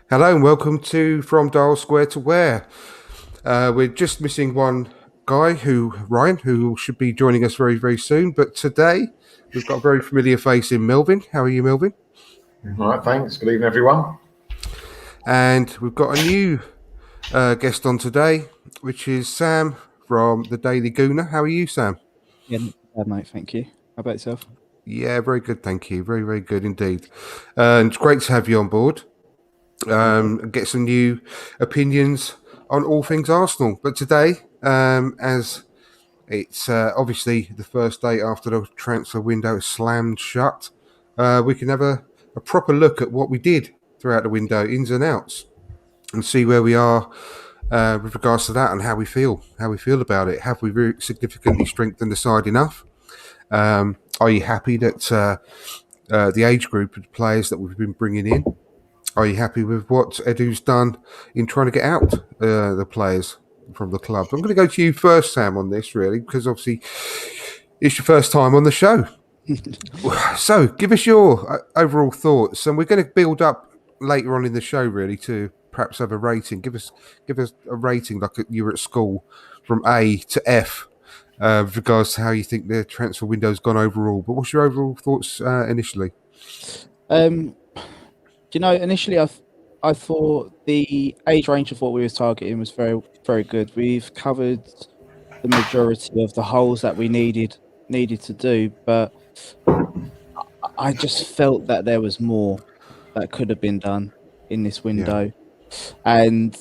Hello and welcome to From Dial Square to Where. We're just missing one guy, Ryan, who should be joining us very, very soon. But today we've got a very familiar face in Melvyn. How are you, Melvyn? All right, thanks. Good evening, everyone. And we've got a new guest on today, which is Sam from the Daily Gooner. How are you, Sam? Yeah, not too bad, mate. Thank you. How about yourself? Yeah, very good, thank you. Very, very good indeed. And it's great to have you on board. And get some new opinions on all things Arsenal. But today, as it's obviously the first day after the transfer window is slammed shut, we can have a proper look at what we did throughout the window, ins and outs, and see where we are with regards to that and how we feel about it. Have we significantly strengthened the side enough? Are you happy that the age group of players that we've been bringing in? Are you happy with what Edu's done in trying to get out the players from the club? I'm going to go to you first, Sam, on this, really, because obviously it's your first time on the show. So give us your overall thoughts, and we're going to build up later on in the show, really, to perhaps have a rating. Give us a rating like you were at school, from A to F, with regards to how you think the transfer window's gone overall. But what's your overall thoughts initially? Initially I thought the age range of what we were targeting was very, very good. We've covered the majority of the holes that we needed to do, but I just felt that there was more that could have been done in this window. And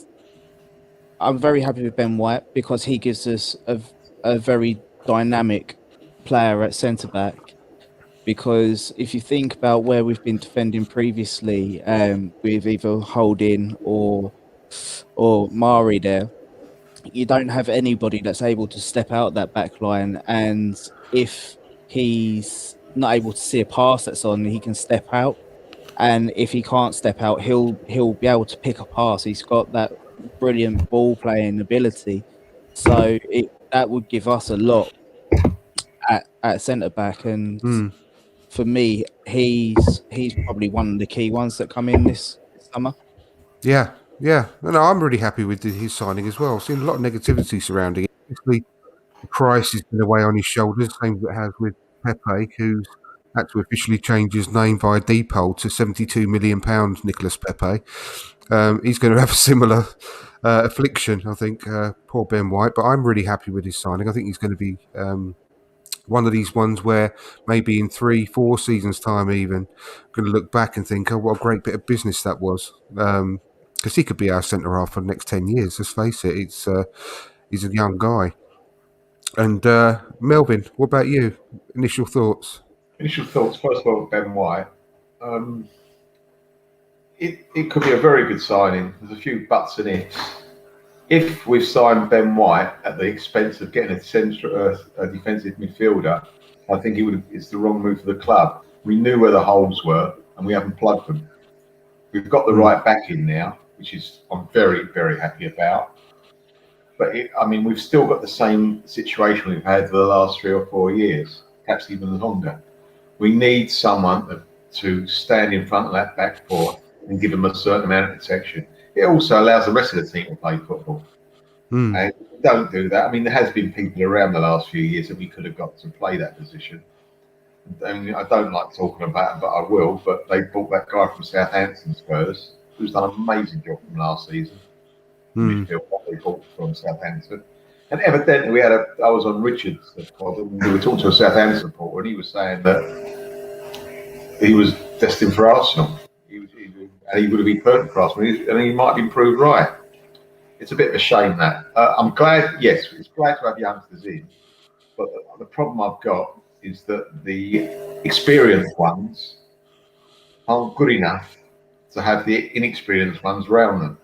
I'm very happy with Ben White because he gives us a very dynamic player at centre back. Because if you think about where we've been defending previously, with either Holding or Mari there, you don't have anybody that's able to step out that back line. And if he's not able to see a pass that's on, he can step out. And if he can't step out, he'll be able to pick a pass. He's got that brilliant ball playing ability. So that would give us a lot at centre back. And for me, he's probably one of the key ones that come in this summer. Yeah. No, I'm really happy with his signing as well. I've seen a lot of negativity surrounding it. Obviously, the price has been away on his shoulders, same as it has with Pepe, who's had to officially change his name via Depol to £72 million, Nicolas Pepe. He's going to have a similar affliction, I think, poor Ben White. But I'm really happy with his signing. I think he's going to be one of these ones where maybe in 3-4 seasons' time, even going to look back and think, "Oh, what a great bit of business that was." Because he could be our centre half for the next 10 years. Let's face it, he's a young guy. And Melvyn, what about you? Initial thoughts? Initial thoughts. First of all, Ben White. It could be a very good signing. There's a few buts and ifs. If we've signed Ben White at the expense of getting a defensive midfielder, I think it's the wrong move for the club. We knew where the holes were, and we haven't plugged them. We've got the right back in now, which I'm very, very happy about. But we've still got the same situation we've had for the last 3 or 4 years, perhaps even longer. We need someone to stand in front of that back four and give them a certain amount of protection. It also allows the rest of the team to play football. And don't do that. There has been people around the last few years that we could have got to play that position. I don't like talking about it, but I will. But they bought that guy from Southampton Spurs, who's done an amazing job from last season. Midfield, what they bought from Southampton. And evidently, I was on Richard's pod, and we were talking to a Southampton supporter, and he was saying that he was destined for Arsenal. And he would have been perfect for Arsenal, and he might have been proved right. It's a bit of a shame that. I'm glad, yes, it's glad to have youngsters in, but the problem I've got is that the experienced ones aren't good enough to have the inexperienced ones around them.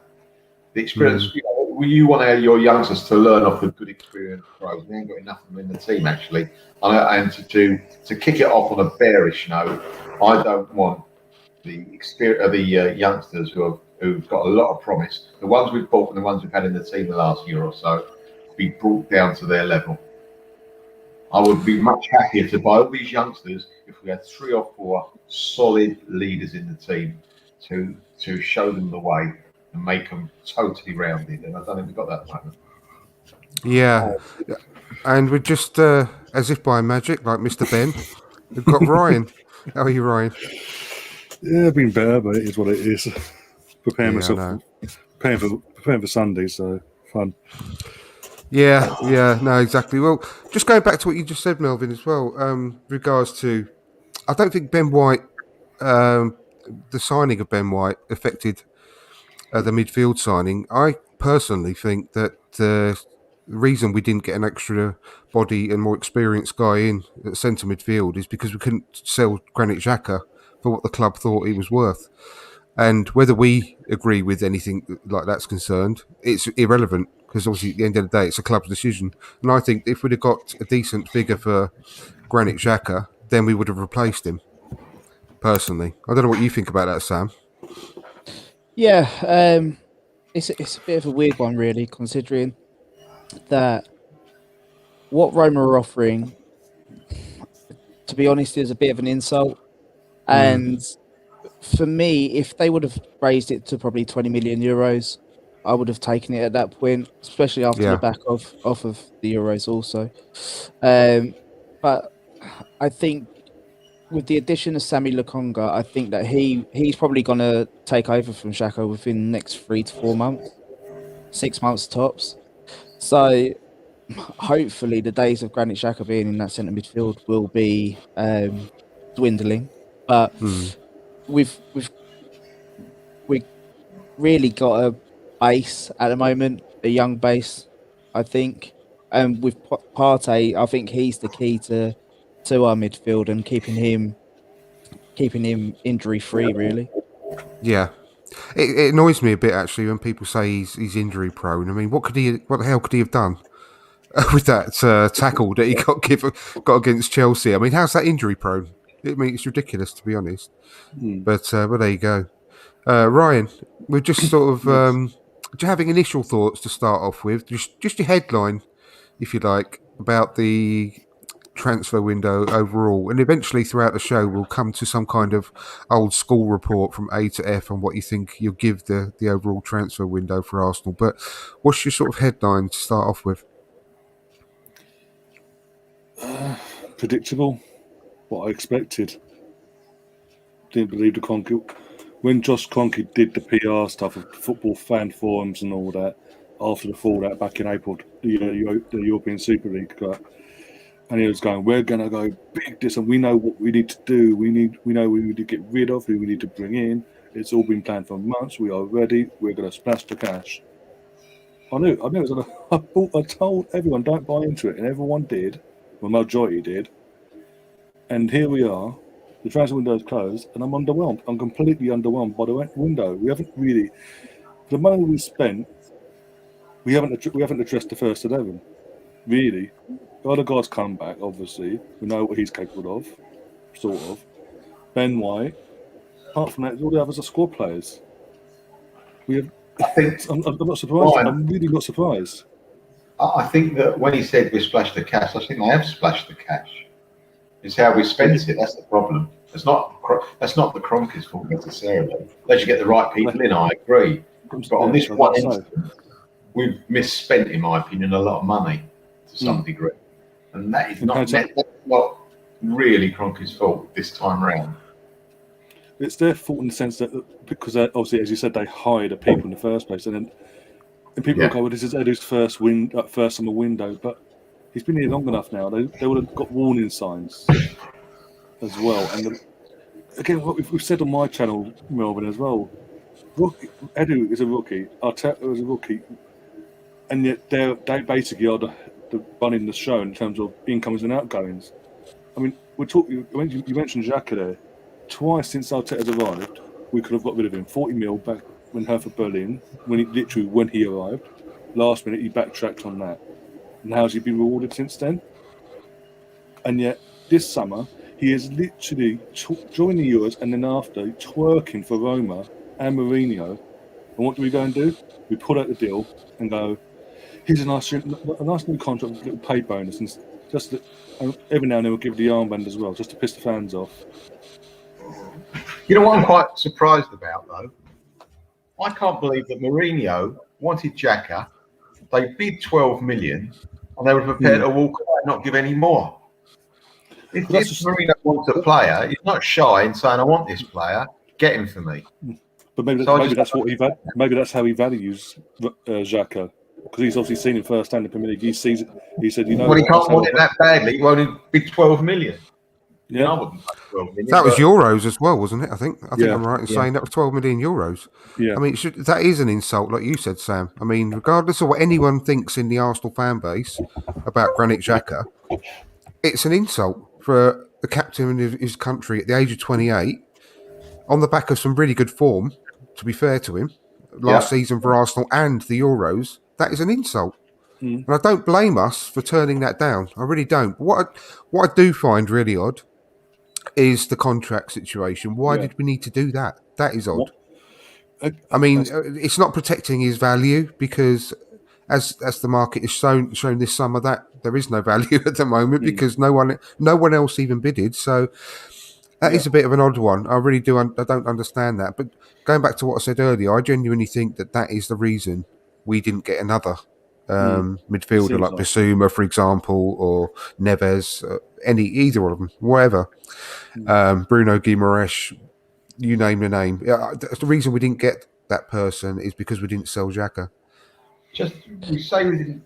The experience, you want your youngsters to learn off the good experienced pros. We ain't got enough of them in the team, actually. And to kick it off on a bearish note, I don't want the youngsters who've got a lot of promise, the ones we've bought and the ones we've had in the team the last year or so, to be brought down to their level. I would be much happier to buy all these youngsters if we had 3 or 4 solid leaders in the team to show them the way and make them totally rounded. And I don't think we've got that at the moment. Yeah. And we're just, as if by magic, like Mr. Ben, we've got Ryan. How are you, Ryan? Yeah, I've been better, but it is what it is. Preparing Yeah, I myself, know. preparing for Sunday, so fun. Yeah, no, exactly. Well, just going back to what you just said, Melvyn, as well, regards to, I don't think Ben White, the signing of Ben White affected the midfield signing. I personally think that the reason we didn't get an extra body and more experienced guy in at centre midfield is because we couldn't sell Granit Xhaka for what the club thought he was worth. And whether we agree with anything like that's concerned, it's irrelevant because obviously at the end of the day, it's a club's decision. And I think if we'd have got a decent figure for Granit Xhaka, then we would have replaced him. Personally, I don't know what you think about that, Sam. Yeah, it's a bit of a weird one, really, considering that what Roma are offering, to be honest, is a bit of an insult. And for me, if they would have raised it to probably 20 million euros, I would have taken it at that point, especially after Yeah. the back off of the euros also. But I think with the addition of Sammy Lokonga, I think that he's probably going to take over from Xhaka within the next 3 to 4 months, 6 months tops. So hopefully the days of Granit Xhaka being in that centre midfield will be dwindling. But we've really got a base at the moment, a young base, I think. And with Partey, I think he's the key to our midfield and keeping him injury free, really. Yeah, it annoys me a bit actually when people say he's injury prone. I mean, what the hell could he have done with that tackle that he got against Chelsea? I mean, how's that injury prone? I mean, it's ridiculous to be honest. But there you go. Ryan, we're just sort of having initial thoughts to start off with. Just your headline, if you like, about the transfer window overall, and eventually throughout the show we'll come to some kind of old school report from A to F on what you think you'll give the overall transfer window for Arsenal. But what's your sort of headline to start off with? Predictable. What I expected. Didn't believe the Kroenke. When Josh Kroenke did the PR stuff of football fan forums and all that after the fallout back in April, the European Super League got, and he was going, "We're gonna go big this, and we know what we need to do. We know we need to get rid of, who we need to bring in. It's all been planned for months. We are ready. We're gonna splash the cash." I knew. It was I told everyone don't buy into it, and everyone did. Well, majority did. And here we are. The transfer window is closed, and I'm underwhelmed. I'm completely underwhelmed by the window. We haven't really, the money we spent, we haven't addressed the first 11, really. The other guys come back, obviously. We know what he's capable of, sort of. Ben White. Apart from that, all the others are squad players. I'm not surprised. Ryan, I'm really not surprised. I think that when he said we splashed the cash, I think they have splashed the cash. It's how we spent it. That's the problem. It's not the Kroenke's fault necessarily. They should get the right people in. I agree. But on this one instance, we've misspent, in my opinion, a lot of money to some degree, and that is not really Kroenke's fault this time around. It's their fault in the sense that because obviously, as you said, they hired the people in the first place, and people go, "Well, this is Edu's first summer window," but he's been here long enough now. They would have got warning signs as well. And again, what we've said on my channel, Melvyn, as well. Edu is a rookie. Arteta is a rookie, and yet they basically are the running the show in terms of incomings and outgoings. I mean, you mentioned Xhaka there. Twice since Arteta's arrived, we could have got rid of him. 40 mil back when Hertha Berlin, when he arrived. Last minute, he backtracked on that. And how's he been rewarded since then? And yet, this summer, he is literally during the Euros and then after twerking for Roma and Mourinho. And what do we go and do? We pull out the deal and go, here's a nice new contract with a little pay bonus, and every now and then we'll give the armband as well, just to piss the fans off. You know what I'm quite surprised about, though? I can't believe that Mourinho wanted Xhaka. They bid 12 million, and they were prepared to walk away and not give any more. If Mourinho wants a player, he's not shy in saying, "I want this player. Get him for me." But maybe that's what maybe that's how he values Xhaka, because he's obviously seen him firsthand in the Premier League. He sees it. He said, "You know, well, he can't want it that badly. He won't bid 12 million." Yeah, I wouldn't pay 12 million. That was euros as well, wasn't it? I think Yeah. I'm right in saying that was 12 million euros. Yeah. I mean, that is an insult, like you said, Sam. I mean, regardless of what anyone thinks in the Arsenal fan base about Granit Xhaka, it's an insult for the captain of his country at the age of 28, on the back of some really good form, to be fair to him, last season for Arsenal and the Euros. That is an insult. And I don't blame us for turning that down. I really don't. What I do find really odd is the contract situation. Why did we need to do that? That is odd. I mean, it's not protecting his value, because as the market has shown this summer, that there is no value at the moment because no one else even bidded. So that is a bit of an odd one. I really do. I don't understand that. But going back to what I said earlier, I genuinely think that is the reason we didn't get another midfielder like Bissouma, for example, or Neves, either of them, whatever. Bruno Guimaraes, you name the name. The reason we didn't get that person is because we didn't sell Xhaka. Just we say,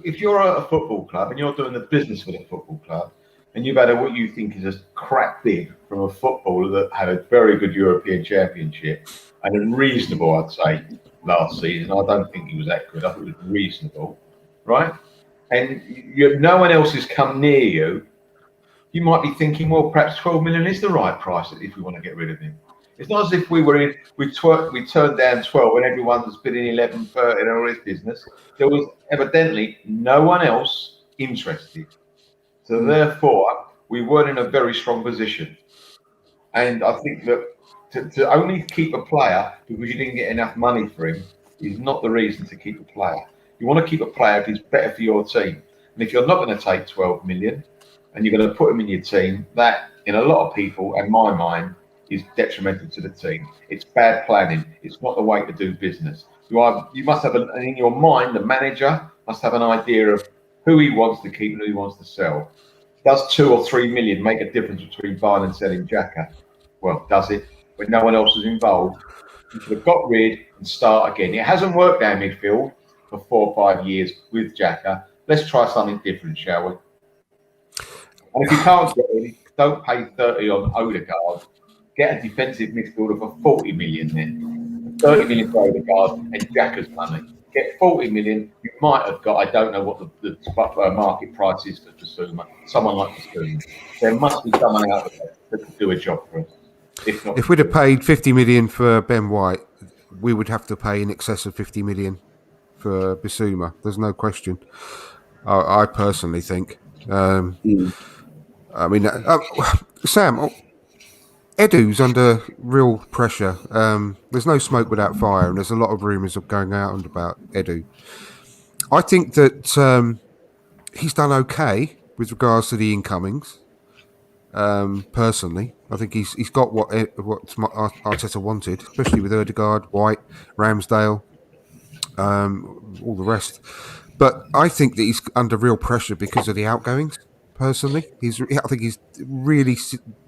if you're a football club and you're doing the business for the football club, and you've had what you think is a crap bid from a footballer that had a very good European Championship and a reasonable, I'd say, last season. I don't think he was that good. I think it was reasonable, right? And no one else has come near you. You might be thinking, well, perhaps 12 million is the right price if we want to get rid of him. It's not as if we turned down 12 and everyone was bidding 11, 30 and all this business. There was evidently no one else interested. So therefore, we weren't in a very strong position. And I think that to only keep a player because you didn't get enough money for him is not the reason to keep a player. You want to keep a player if he's better for your team. And if you're not going to take 12 million and you're going to put him in your team, that, in a lot of people, and my mind, is detrimental to the team. It's bad planning. It's not the way to do business. You must have, in your mind, the manager must have an idea of who he wants to keep and who he wants to sell. Does 2 or 3 million make a difference between buying and selling Xhaka? Well, does it? When no one else is involved, you should have got rid and start again. It hasn't worked down midfield for 4 or 5 years with Xhaka. Let's try something different, shall we? And if you can't get rid, don't pay 30 on Odegaard. Get a defensive midfielder for 40 million then. 30 million for Odegaard and Xhaka's money. Get 40 million, you might have got, I don't know what the market price is for Bissouma, someone like Bissouma. There must be someone out there that could do a job for us. If we'd have paid 50 million for Ben White, we would have to pay in excess of 50 million for Bissouma. There's no question. I personally think. I mean, Sam, Edu's under real pressure. There's no smoke without fire, and there's a lot of rumours of going out about Edu. I think that he's done okay with regards to the incomings. Personally, I think he's got what Arteta wanted, especially with Odegaard, White, Ramsdale, all the rest. But I think that he's under real pressure because of the outgoings. Personally, I think he's really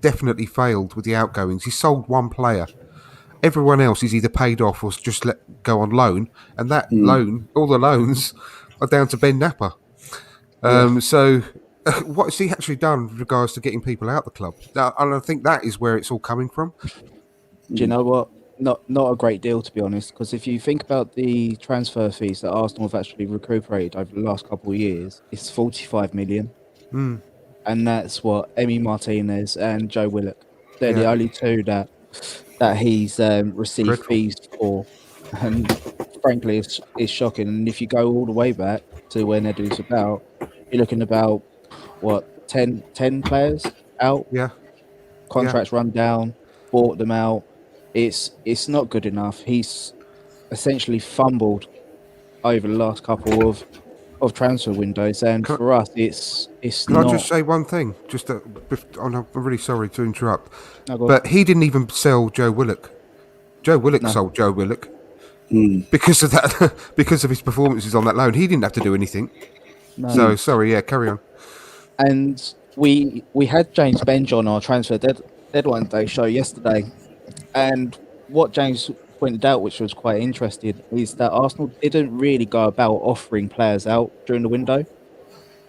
definitely failed with the outgoings. He's sold one player. Everyone else is either paid off or just let go on loan, and that loan, all the loans, are down to Ben Napper. So, what has he actually done with regards to getting people out of the club? And I think that is where it's all coming from. Do you know what? Not a great deal, to be honest, because if you think about the transfer fees that Arsenal have actually recuperated over the last couple of years, it's 45 million. And that's what Emi Martinez and Joe Willock. They're the only two that he's received fees for. And frankly, it's shocking. And if you go all the way back to when Edu's about, you're looking about, 10 players out? Yeah. Contracts run down, bought them out. It's not good enough. He's essentially fumbled over the last couple of transfer windows, and for us, it's Can not. I just say one thing? I'm really sorry to interrupt, No, go on. but he didn't even sell Joe Willock. Joe Willock No. sold Joe Willock because of that, because of his performances on that loan. He didn't have to do anything. No. So sorry, yeah, carry on. And we had James Benge on our transfer deadline day show yesterday, and what James pointed out, which was quite interesting, is that Arsenal didn't really go about offering players out during the window.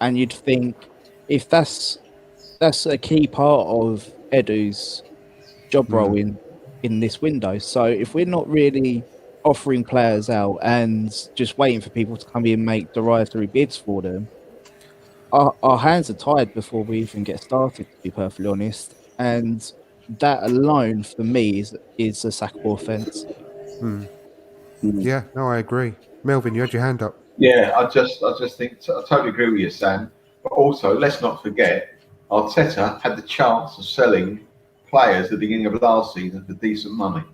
And you'd think if that's a key part of Edu's job role in this window. So if we're not really offering players out and just waiting for people to come in and make derogatory bids for them, our hands are tied before we even get started, to be perfectly honest. And that alone, for me, is a sackable offence. Yeah, no, I agree. Melvyn, you had your hand up. Yeah, I just think I totally agree with you, Sam. But also, let's not forget, Arteta had the chance of selling players at the beginning of last season for decent money.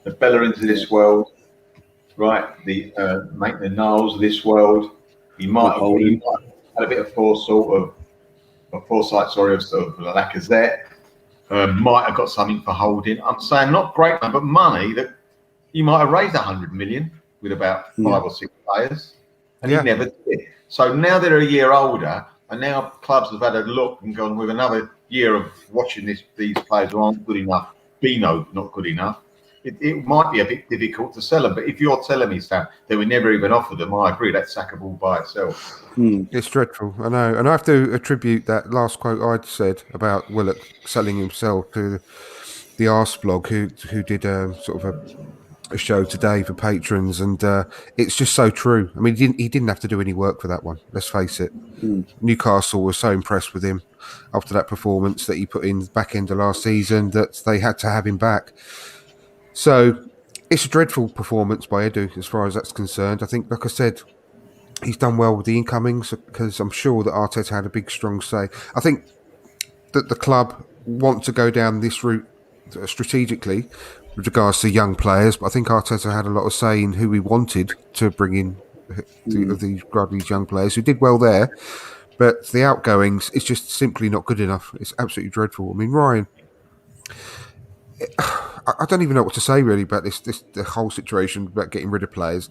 The Bellerins of this world, right? The Maitland-Niles of this world. He might have had a bit of foresight, of Lacazette. Might have got something for Holding. I'm saying not great, but money that he might have raised 100 million with about 5 or 6 players, and he never did. So now they're a year older, and now clubs have had a look and gone with another year of watching these players who aren't good enough. Bino not good enough. It might be a bit difficult to sell them, but if you're telling me, Sam, they were never even offered them, I agree. That's sackable by itself. It's dreadful, I know, and I have to attribute that last quote I'd said about Willock selling himself to the Arse blog, who did sort of a show today for patrons, and it's just so true. I mean, he didn't have to do any work for that one. Let's face it. Newcastle was so impressed with him after that performance that he put in the back end of last season that they had to have him back. So it's a dreadful performance by Edu as far as that's concerned. I think, like I said, he's done well with the incomings because I'm sure that Arteta had a big, strong say. I think that the club want to go down this route strategically with regards to young players, but I think Arteta had a lot of say in who he wanted to bring in these young players who did well there, but the outgoings, it's just simply not good enough. It's absolutely dreadful. I mean, Ryan, I don't even know what to say really about the whole situation about getting rid of players.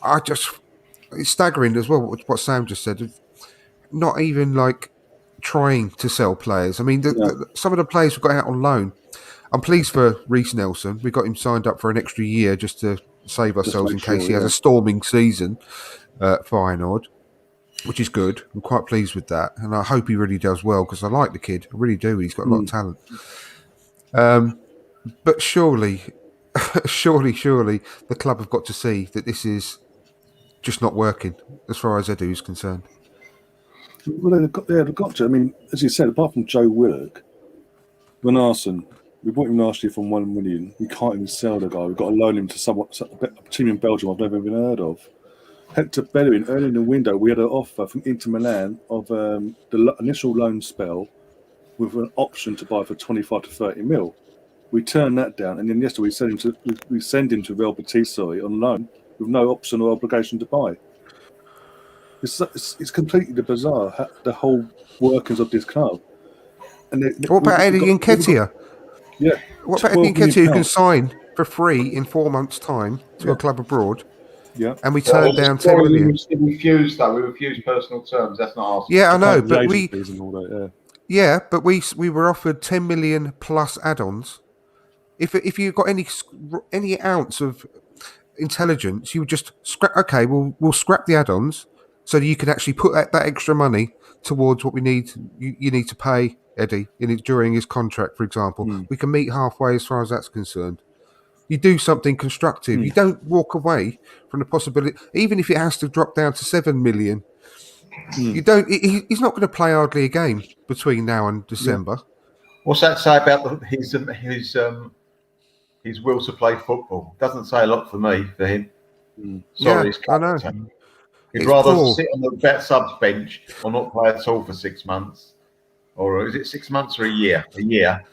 It's staggering as well what Sam just said. Not even like trying to sell players. I mean, some of the players we got out on loan. I'm pleased for Reece Nelson. We got him signed up for an extra year just to save ourselves in case he has a storming season at Feyenoord, which is good. I'm quite pleased with that, and I hope he really does well because I like the kid. I really do. He's got a lot of talent. But surely, the club have got to see that this is just not working as far as Edu is concerned. Well, they've got to. I mean, as you said, apart from Joe Willock, Van Arsene, we bought him last year from 1 million. We can't even sell the guy. We've got to loan him to a team in Belgium I've never even heard of. Hector Bellerin, early in the window, we had an offer from Inter Milan of the initial loan spell with an option to buy for 25 to 30 mil. We turned that down, and then yesterday we send him to Real Betis on loan with no option or obligation to buy. It's completely bizarre, the whole workings of this club. And what about Eddie Nketiah? Yeah. What about Eddie Nketiah, who can sign for free in 4 months' time to a club abroad? Yeah. And we turned down 10 million. We refused personal terms. That's not us. Yeah, I know, but but we were offered 10 million plus add-ons. If you've got any ounce of intelligence, you would just scrap. Okay, we'll scrap the add-ons so that you can actually put that extra money towards what we need. You need to pay Eddie during his contract, for example. We can meet halfway as far as that's concerned. You do something constructive. You don't walk away from the possibility, even if it has to drop down to 7 million. You don't. He's not going to play hardly a game between now and December. Yeah. What's that say about his will to play football? Doesn't say a lot for him. Sorry, I know. He'd rather sit on the subs bench or not play at all for 6 months. Or is it 6 months or a year? A year.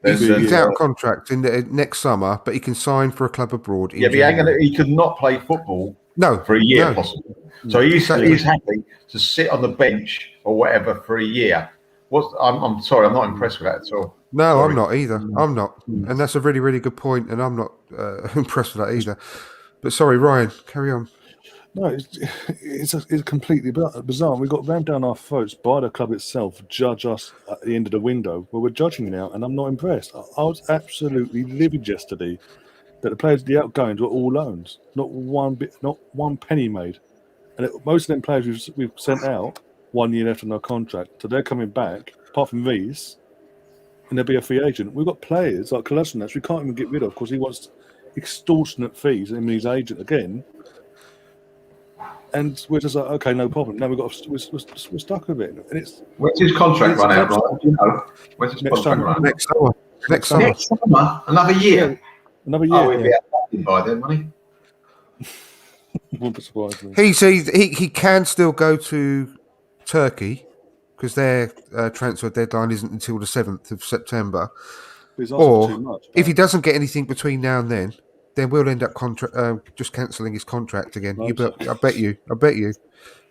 He's out of contract in the next summer, but he can sign for a club abroad. But he could not play football No, for a year, no. possibly. So he's happy to sit on the bench or whatever for a year. I'm sorry, I'm not impressed with that at all. No, Sorry. I'm not either. I'm not, and that's a really, really good point, and I'm not impressed with that either. But sorry, Ryan, carry on. No, it's completely bizarre. We got rammed down our throats by the club itself, judge us at the end of the window. Well, we're judging now, and I'm not impressed. I was absolutely livid yesterday that the players, the outgoings, were all loans, not one penny made. And most of them players we've sent out 1 year left on their contract, so they're coming back. Apart from Reese, and there'll be a free agent. We've got players like Kolasinac we can't even get rid of because he wants extortionate fees. I mean, his agent again. And we're just like, okay, no problem. Now we're stuck with it. And it's when's his contract run out, Ryan? Do you know? When's his Next contract summer. run out? Next summer. Next summer? Another year? another Oh, year. he'll be out by then, won't he? Wouldn't surprise me. He can still go to Turkey because their transfer deadline isn't until the 7th of September. He's asking Or too much. if he doesn't get anything between now and then we'll end up just cancelling his contract again. No, I bet you,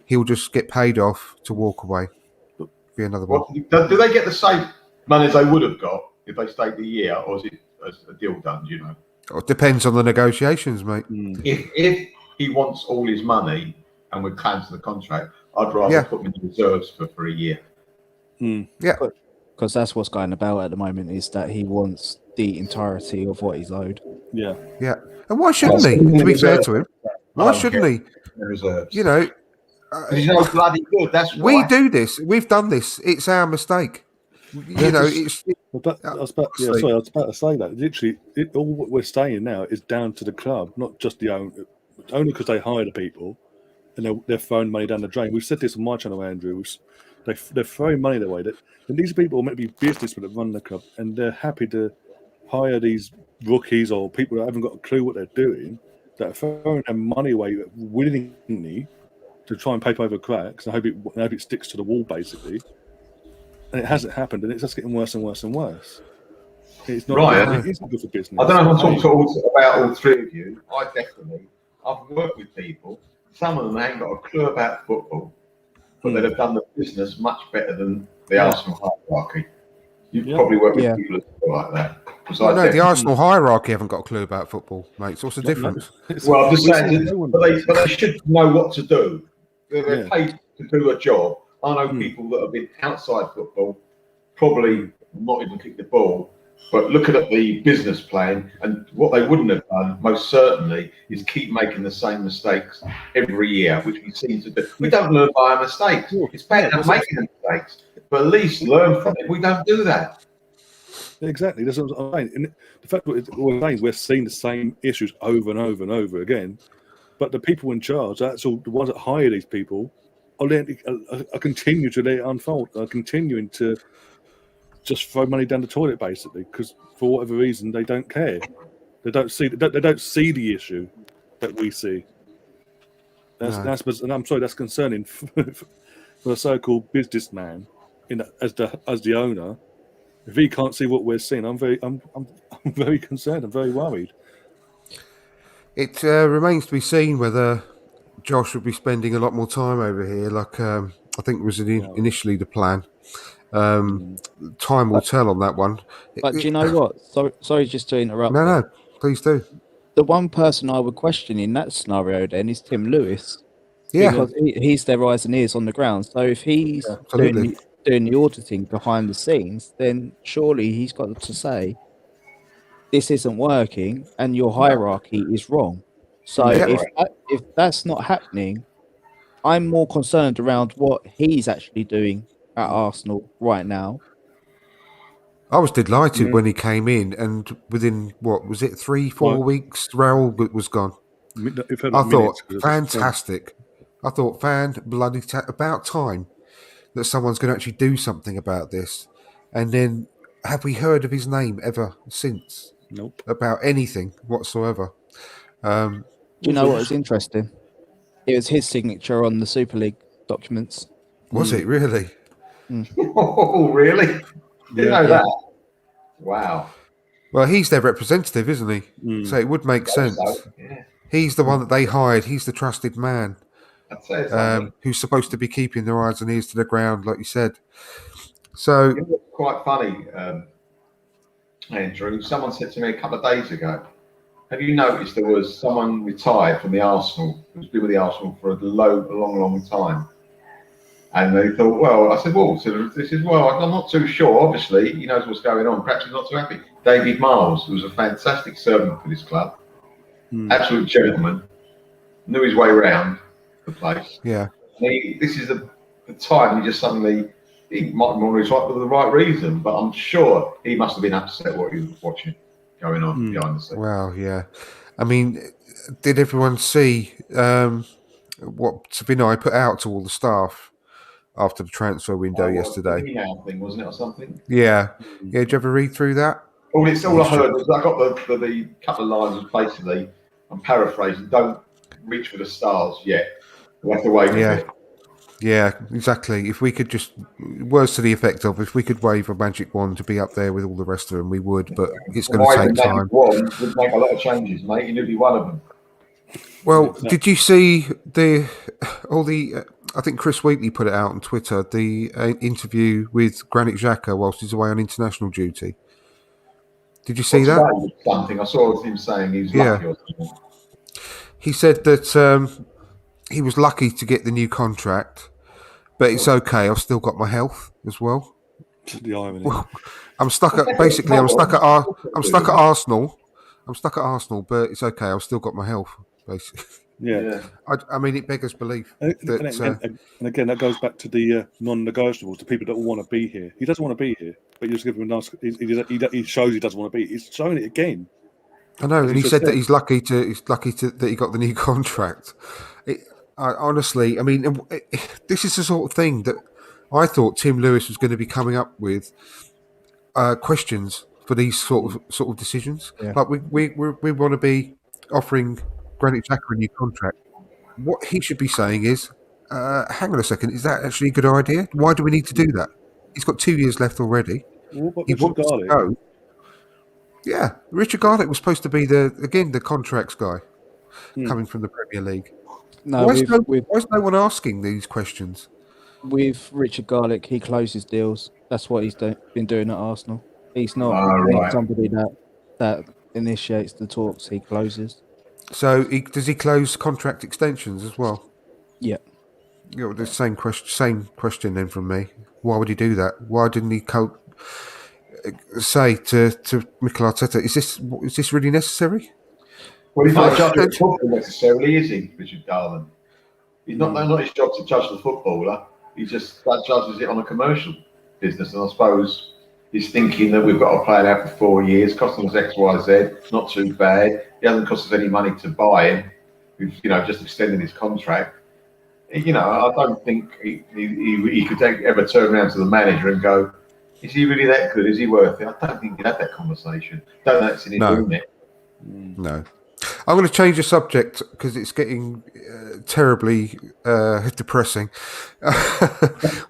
he'll just get paid off to walk away. Be another one. Do they get the same money as they would have got if they stayed the year, or is it a deal done? Do you know? It depends on the negotiations, mate. If he wants all his money and would cancel the contract, I'd rather put him in reserves for a year. Yeah. Because that's what's going about at the moment is that he wants the entirety of what he's owed. Yeah. Yeah. And why shouldn't he? To be fair to him, why shouldn't he? Reserves. You know, he's no bloody good. That's why. we do this. We've done this. It's our mistake. You know, I was about to say that. Literally, all what we're saying now is down to the club, not just the owner. Only because they hire the people and they're throwing money down the drain. We've said this on my channel, Andrew. They're throwing money their way. And these people might be businessmen that run the club, and they're happy to hire these rookies or people that haven't got a clue what they're doing, that are throwing their money away willingly to try and paper over cracks and hope it sticks to the wall, basically. And it hasn't happened, and it's just getting worse and worse and worse. It's not Ryan, it's not good for business. I don't know if I'm talking about all three of you. I've worked with people. Some of them ain't got a clue about football, but they'd have done the business much better than the Arsenal hierarchy. You've probably worked with people like that. No, the Arsenal hierarchy haven't got a clue about football, mate. So what's the difference? Well, I'm just saying, but they should know what to do. They're paid to do a job. I know people that have been outside football, probably not even kicked the ball, but looking at the business plan, and what they wouldn't have done, most certainly, is keep making the same mistakes every year, which we seem to do. We don't learn by our mistakes. It's bad enough making the mistakes, but at least learn from it. We don't do that. Exactly. That's what I'm saying. And the fact that we're seeing the same issues over and over and over again, but the people in charge, that's all the ones that hire these people, are continuing to let it unfold, are continuing to just throw money down the toilet, basically, because for whatever reason they don't care. They don't see the issue that we see. And I'm sorry, that's concerning for a so-called businessman as the owner. If he can't see what we're seeing, I'm very concerned. I'm very worried. It remains to be seen whether Josh will be spending a lot more time over here, like I think was initially the plan. Time will tell on that one. But do you know what? Sorry just to interrupt. No, please do. The one person I would question in that scenario then is Tim Lewis. Yeah. Because he's their eyes and ears on the ground. So if he's doing the auditing behind the scenes, then surely he's got to say, this isn't working and your hierarchy is wrong. So if that's not happening, I'm more concerned around what he's actually doing at Arsenal right now. I was delighted when he came in, and within, 3-4 weeks, Raul was gone. I thought, fantastic. I thought, about time that someone's going to actually do something about this. And then, have we heard of his name ever since? Nope. About anything whatsoever. Do you know what was interesting? It was his signature on the Super League documents. Was it really? Oh, really? Didn't know that. Wow. Well, he's their representative, isn't he? So it would make sense. So, yeah. He's the one that they hired. He's the trusted man I'd say something. who's supposed to be keeping their eyes and ears to the ground, like you said. So, You know what's quite funny, Andrew? Someone said to me a couple of days ago, have you noticed there was someone retired from the Arsenal, who's been with the Arsenal for a long time? And they thought, well, I said, well, so this is, well, I'm not too sure. Obviously, he knows what's going on. Perhaps he's not too happy. David Miles, who was a fantastic servant for this club, absolute gentleman, knew his way around the place. yeah. This is the time he just suddenly, he might be on his right for the right reason, but I'm sure he must have been upset what he was watching going on behind the scenes. Well, yeah. I mean, did everyone see what Savinai put out to all the staff after the transfer window yesterday? The email thing, wasn't it, or something? Yeah. Yeah, did you ever read through that? All I heard was I got the couple of lines was basically, I'm paraphrasing, don't reach for the stars yet. We'll have to wait a bit. Yeah, exactly. If we could just, words to the effect of, if we could wave a magic wand to be up there with all the rest of them, we would, but it's going to take time. Wand would make a lot of changes, mate. You'd be one of them. Well, did you see I think Chris Wheatley put it out on Twitter, the interview with Granit Xhaka whilst he's away on international duty? Did you see that? Something I saw him saying he was lucky or something. He said that he was lucky to get the new contract, but it's okay. I've still got my health as well. The irony. Well, I'm stuck at Arsenal. I'm stuck at Arsenal, but it's okay. I've still got my health, basically. Yeah. I mean, it beggars belief. And again, that goes back to the non-negotiables, the people that want to be here. He doesn't want to be here, but you just give him a nice. He shows he doesn't want to be. He's showing it again. I know, and he said that he's lucky that he got the new contract. Honestly, I mean, this is the sort of thing that I thought Tim Lewis was going to be coming up with questions for these sort of decisions. Yeah. Like we want to be offering Granit Xhaka a new contract. What he should be saying is, hang on a second, is that actually a good idea? Why do we need to do that? He's got 2 years left already. He wants to go. Yeah, Richard Garlick was supposed to be the contracts guy coming from the Premier League. No, why is no one asking these questions? With Richard Garlick, he closes deals. That's what he's been doing at Arsenal. He's not somebody that initiates the talks. He closes. So does he close contract extensions as well? Yeah. You know, the same question then from me. Why would he do that? Why didn't he say to Mikel Arteta, is this really necessary? Well, he's not judging the football necessarily, is he, Richard Garland? He's not his job to judge the footballer. He just judges it on a commercial business, and I suppose he's thinking that we've got to play it out for 4 years, costing us X, Y, Z. Not too bad. It hasn't cost us any money to buy him. We've just extended his contract. I don't think he could ever turn around to the manager and go, is he really that good? Is he worth it? I don't think he'd have that conversation. Don't know it's in his remit. No. I'm going to change the subject because it's getting terribly depressing.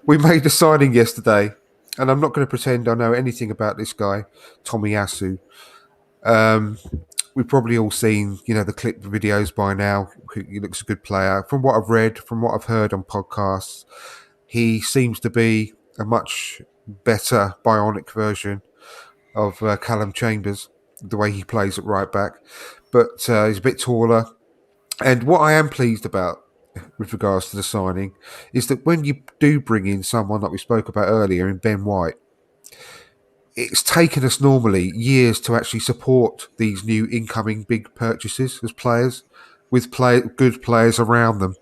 We made a signing yesterday, and I'm not going to pretend I know anything about this guy, Tomiyasu. We've probably all seen, the clip videos by now. He looks a good player. From what I've read, from what I've heard on podcasts, he seems to be a much better bionic version of Callum Chambers, the way he plays at right back. But he's a bit taller. And what I am pleased about with regards to the signing is that when you do bring in someone like we spoke about earlier in Ben White, it's taken us normally years to actually support these new incoming big purchases as players with good players around them.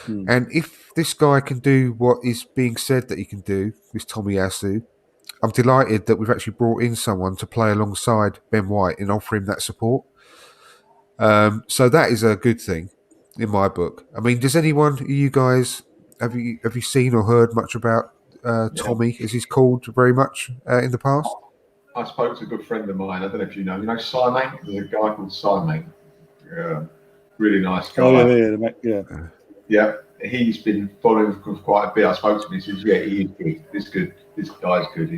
And if this guy can do what is being said that he can do, this Tomiyasu, I'm delighted that we've actually brought in someone to play alongside Ben White and offer him that support. So that is a good thing in my book. I mean, does anyone, you guys, have you seen or heard much about Tommy, as he's called very much in the past? I spoke to a good friend of mine. I don't know if you know Simon. There's a guy called Simon. Really nice guy. Oh, yeah. Yeah, he's been following quite a bit. I spoke to him. He says, "Yeah, he is good. This guy's good.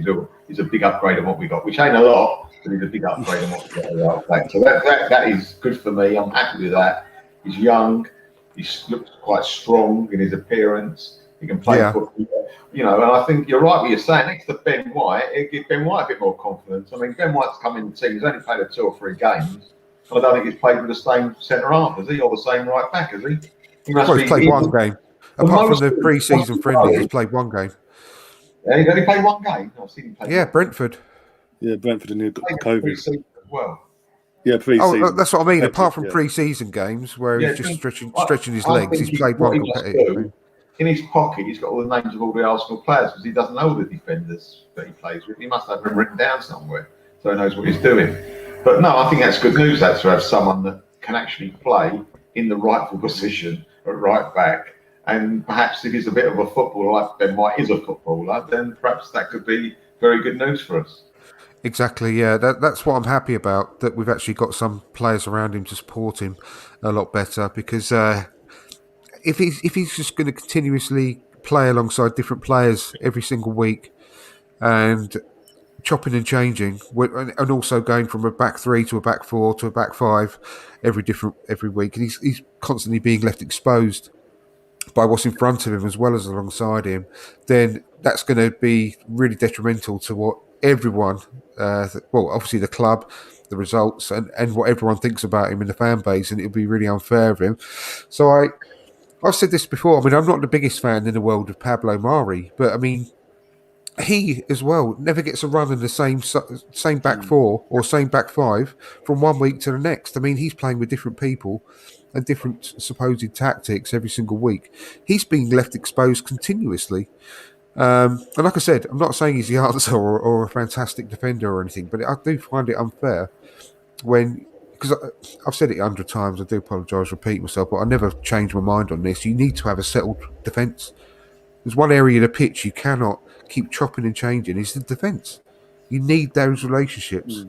He's a big upgrade on what we got, which ain't a lot, but he's a big upgrade on what we got." So that is good for me. I'm happy with that. He's young. He looks quite strong in his appearance. He can play football, and I think you're right what you're saying. Next to Ben White, it gives Ben White a bit more confidence. I mean, Ben White's come in the team. He's only played 2 or 3 games. I don't think he's played with the same centre half, has he, or the same right back, has he? He's played one game. Apart from the pre-season friendlies, he's played one game. Yeah, he's only played one game. I've seen him play. Brentford. Yeah, Brentford and COVID. Pre-season as well. Yeah, pre-season. Oh, that's what I mean. Apart from pre-season games where he's just stretching his legs, he's played one competitive. In his pocket, he's got all the names of all the Arsenal players because he doesn't know the defenders that he plays with. He must have them written down somewhere so he knows what he's doing. But no, I think that's good news. That to have someone that can actually play in the rightful position at right back. And perhaps if he's a bit of a footballer, like Ben White is a footballer, then perhaps that could be very good news for us. Exactly, yeah. That's what I'm happy about, that we've actually got some players around him to support him a lot better, because if he's just going to continuously play alongside different players every single week and chopping and changing, and also going from a back 3 to a back 4 to a back 5 every week, and he's constantly being left exposed by what's in front of him as well as alongside him, then that's going to be really detrimental to what everyone, obviously the club, the results, and what everyone thinks about him in the fan base, and it'll be really unfair of him. So I've said this before. I mean, I'm not the biggest fan in the world of Pablo Mari, but I mean, he as well never gets a run in the same back 4 or same back 5 from one week to the next. I mean, he's playing with different people and different supposed tactics every single week. He's being left exposed continuously. And like I said, I'm not saying he's the answer or a fantastic defender or anything, but I do find it unfair because I've said it 100 times. I do apologise, repeat myself, but I never change my mind on this. You need to have a settled defence. There's one area of the pitch you cannot keep chopping and changing, is the defence. You need those relationships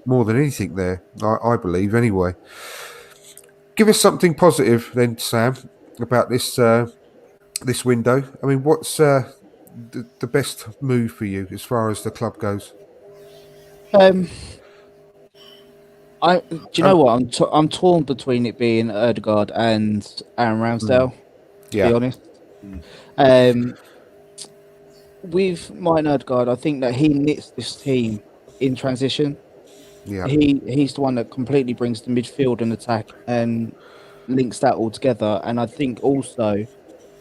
more than anything there, I believe, anyway. Give us something positive then, Sam, about this this window. I mean, what's the best move for you as far as the club goes? Do you know what? I'm torn between it being Ødegaard and Aaron Ramsdale. To be honest, with Martin Ødegaard, I think that he knits this team in transition. Yeah, he's the one that completely brings the midfield and attack and links that all together. And I think also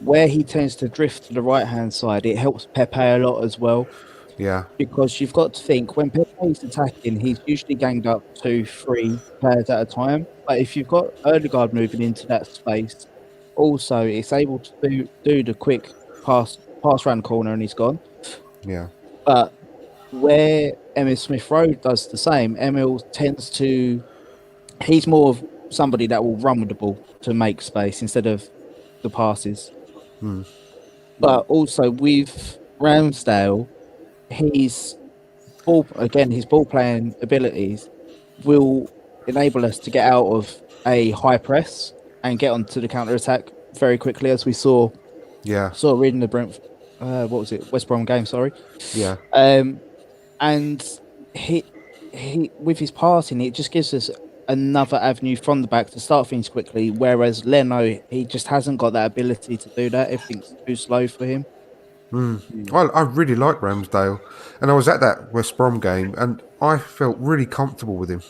where he tends to drift to the right hand side, it helps Pepe a lot as well. Yeah, because you've got to think when Pepe's attacking, he's usually ganged up 2-3 players at a time. But if you've got Ødegaard moving into that space, also it's able to do the quick pass around the corner and he's gone. Yeah. But where Emil Smith-Rowe does the same, Emil tends to... He's more of somebody that will run with the ball to make space instead of the passes. But also with Ramsdale, his ball playing abilities will enable us to get out of a high press and get onto the counter attack very quickly, as we saw reading the West Brom game. And he with his passing, it just gives us another avenue from the back to start things quickly, whereas Leno, he just hasn't got that ability to do that. Everything's too slow for him. Well, I really like Ramsdale, and I was at that West Brom game, and I felt really comfortable with him.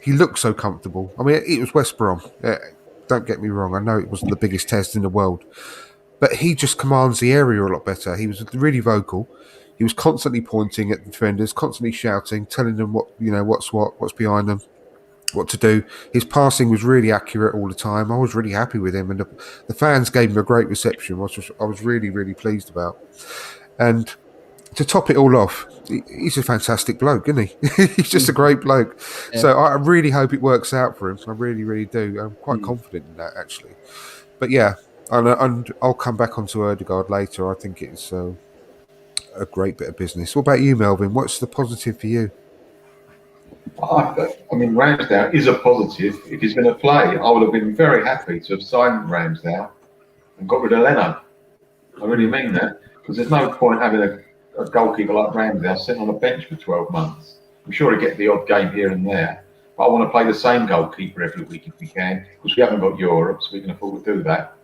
He looked so comfortable. I mean, it was West Brom. Don't get me wrong. I know it wasn't the biggest test in the world, but he just commands the area a lot better. He was really vocal. He was constantly pointing at the defenders, constantly shouting, telling them what's behind them, what to do. His passing was really accurate all the time. I was really happy with him, and the fans gave him a great reception, which I was really, really pleased about. And to top it all off, he's a fantastic bloke, isn't he? He's just a great bloke. Yeah. So I really hope it works out for him. I really, really do. I'm quite confident in that, actually. But yeah, and I'll come back onto Ødegaard later. I think it's a great bit of business. What about you, Melvyn? What's the positive for you? I mean, Ramsdale is a positive if he's going to play. I would have been very happy to have signed Ramsdale and got rid of Leno. I really mean that, because there's no point having a goalkeeper like Ramsdale sitting on a bench for 12 months. I'm sure he'll get the odd game here and there, but I want to play the same goalkeeper every week if we can, because we haven't got Europe, so we can afford to do that.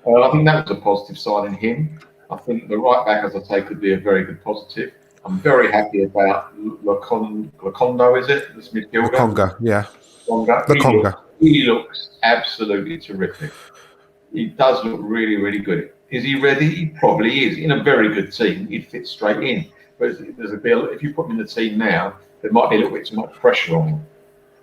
I think that was a positive sign in him. I think the right back, as I say, could be a very good positive. I'm very happy about Lokondo, is it? This midfielder? Conga, yeah. Conga. He looks absolutely terrific. He does look really, really good. Is he ready? He probably is. In a very good team, he'd fit straight in. But there's a bit, if you put him in the team now, there might be a little bit too much pressure on him.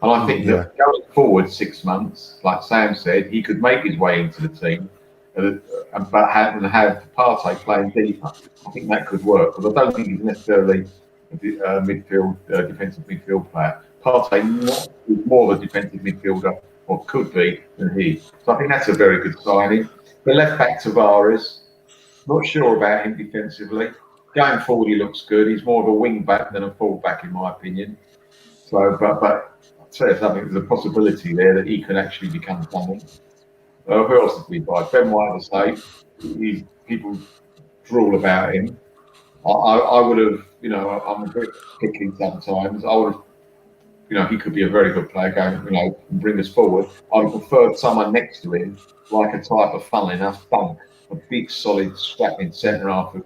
And I think that going forward 6 months, like Sam said, he could make his way into the team, but have Partey playing deeper. I think that could work, because I don't think he's necessarily a defensive midfield player. Partey is more of a defensive midfielder, or could be, than he. So I think that's a very good signing. The left back Tavares, not sure about him defensively. Going forward, he looks good. He's more of a wing back than a full back, in my opinion. So, but I'd say something. There's a possibility there that he could actually become something. Who else did we buy? Ben White, as I say, people drool about him. I would have, I'm a bit picky sometimes. I would have, he could be a very good player going, and bring us forward. I would prefer someone next to him, like a type of, funnily enough, Funk, a big, solid, strapping centre half who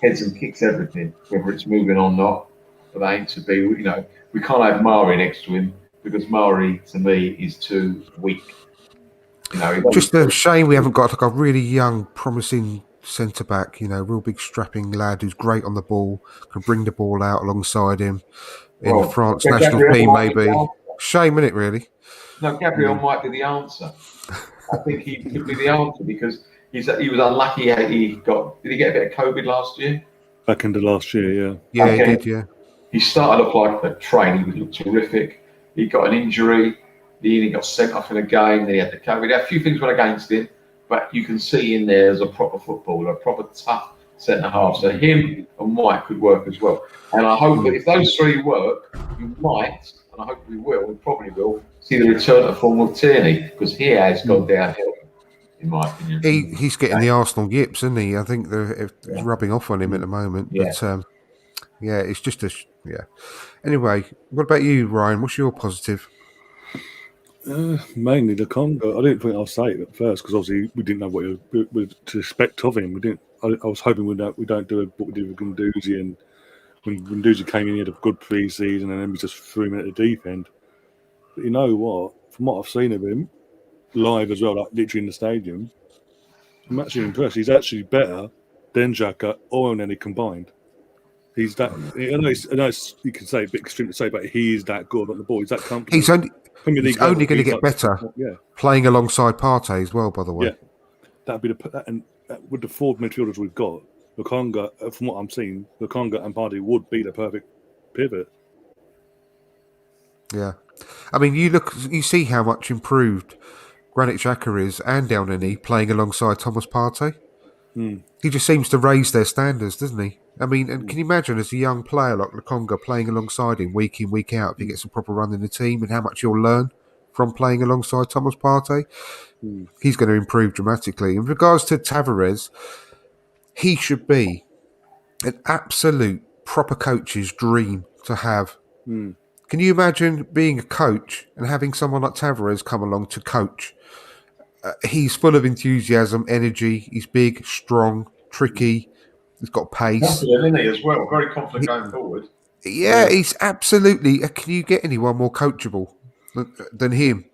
heads and kicks everything, whether it's moving or not. But they ain't to be, we can't have Mari next to him, because Mari, to me, is too weak. Just a shame we haven't got like a really young, promising centre back. Real big strapping lad who's great on the ball, can bring the ball out alongside him in the France national team. Maybe shame, isn't it? Really? No, Gabriel might be the answer. I think he could be the answer, because he was unlucky. Did he get a bit of COVID last year? Back into last year, yeah. Yeah, he did. Yeah. He started off like a train. He looked terrific. He got an injury. He got sent off in a game. Then he had the COVID. A few things went against him, but you can see in there as a proper footballer, a proper tough centre half. So him and White could work as well. And I hope that if those three work, you might, and I hope we probably will, see the return to form of Tierney, because he has gone downhill, in my opinion. He's getting the Arsenal yips, isn't he? I think it's rubbing off on him at the moment. Yeah. But it's just Anyway, what about you, Ryan? What's your positive? Mainly the Congo. I didn't think I'll say it at first, because obviously we didn't know what to expect of him. I was hoping we don't do what we did with Guendouzi, and when Guendouzi came in, he had a good pre-season, and then we just threw him at the deep end. But you know what? From what I've seen of him live as well, like literally in the stadium, I'm actually impressed. He's actually better than Xhaka or Nene combined. He's that. I know you can say a bit extreme to say, but he is that good on the ball. He's that comfortable. He's only going to get better. Playing alongside Partey as well, by the way. Yeah, that'd be with the forward midfielders we've got. Lokonga, from what I'm seeing, Lokonga and Partey would be the perfect pivot. Yeah, I mean, you see how much improved Granit Xhaka is, and El Neni playing alongside Thomas Partey. He just seems to raise their standards, doesn't he? I mean, and can you imagine as a young player like Lokonga playing alongside him week in, week out, if he gets a proper run in the team, and how much you'll learn from playing alongside Thomas Partey? He's going to improve dramatically. In regards to Tavares, he should be an absolute proper coach's dream to have. Can you imagine being a coach and having someone like Tavares come along to coach? He's full of enthusiasm, energy. He's big, strong, tricky. He's got pace. Confident, isn't he, as well? Very confident going forward. Yeah, he's absolutely. Can you get anyone more coachable than him?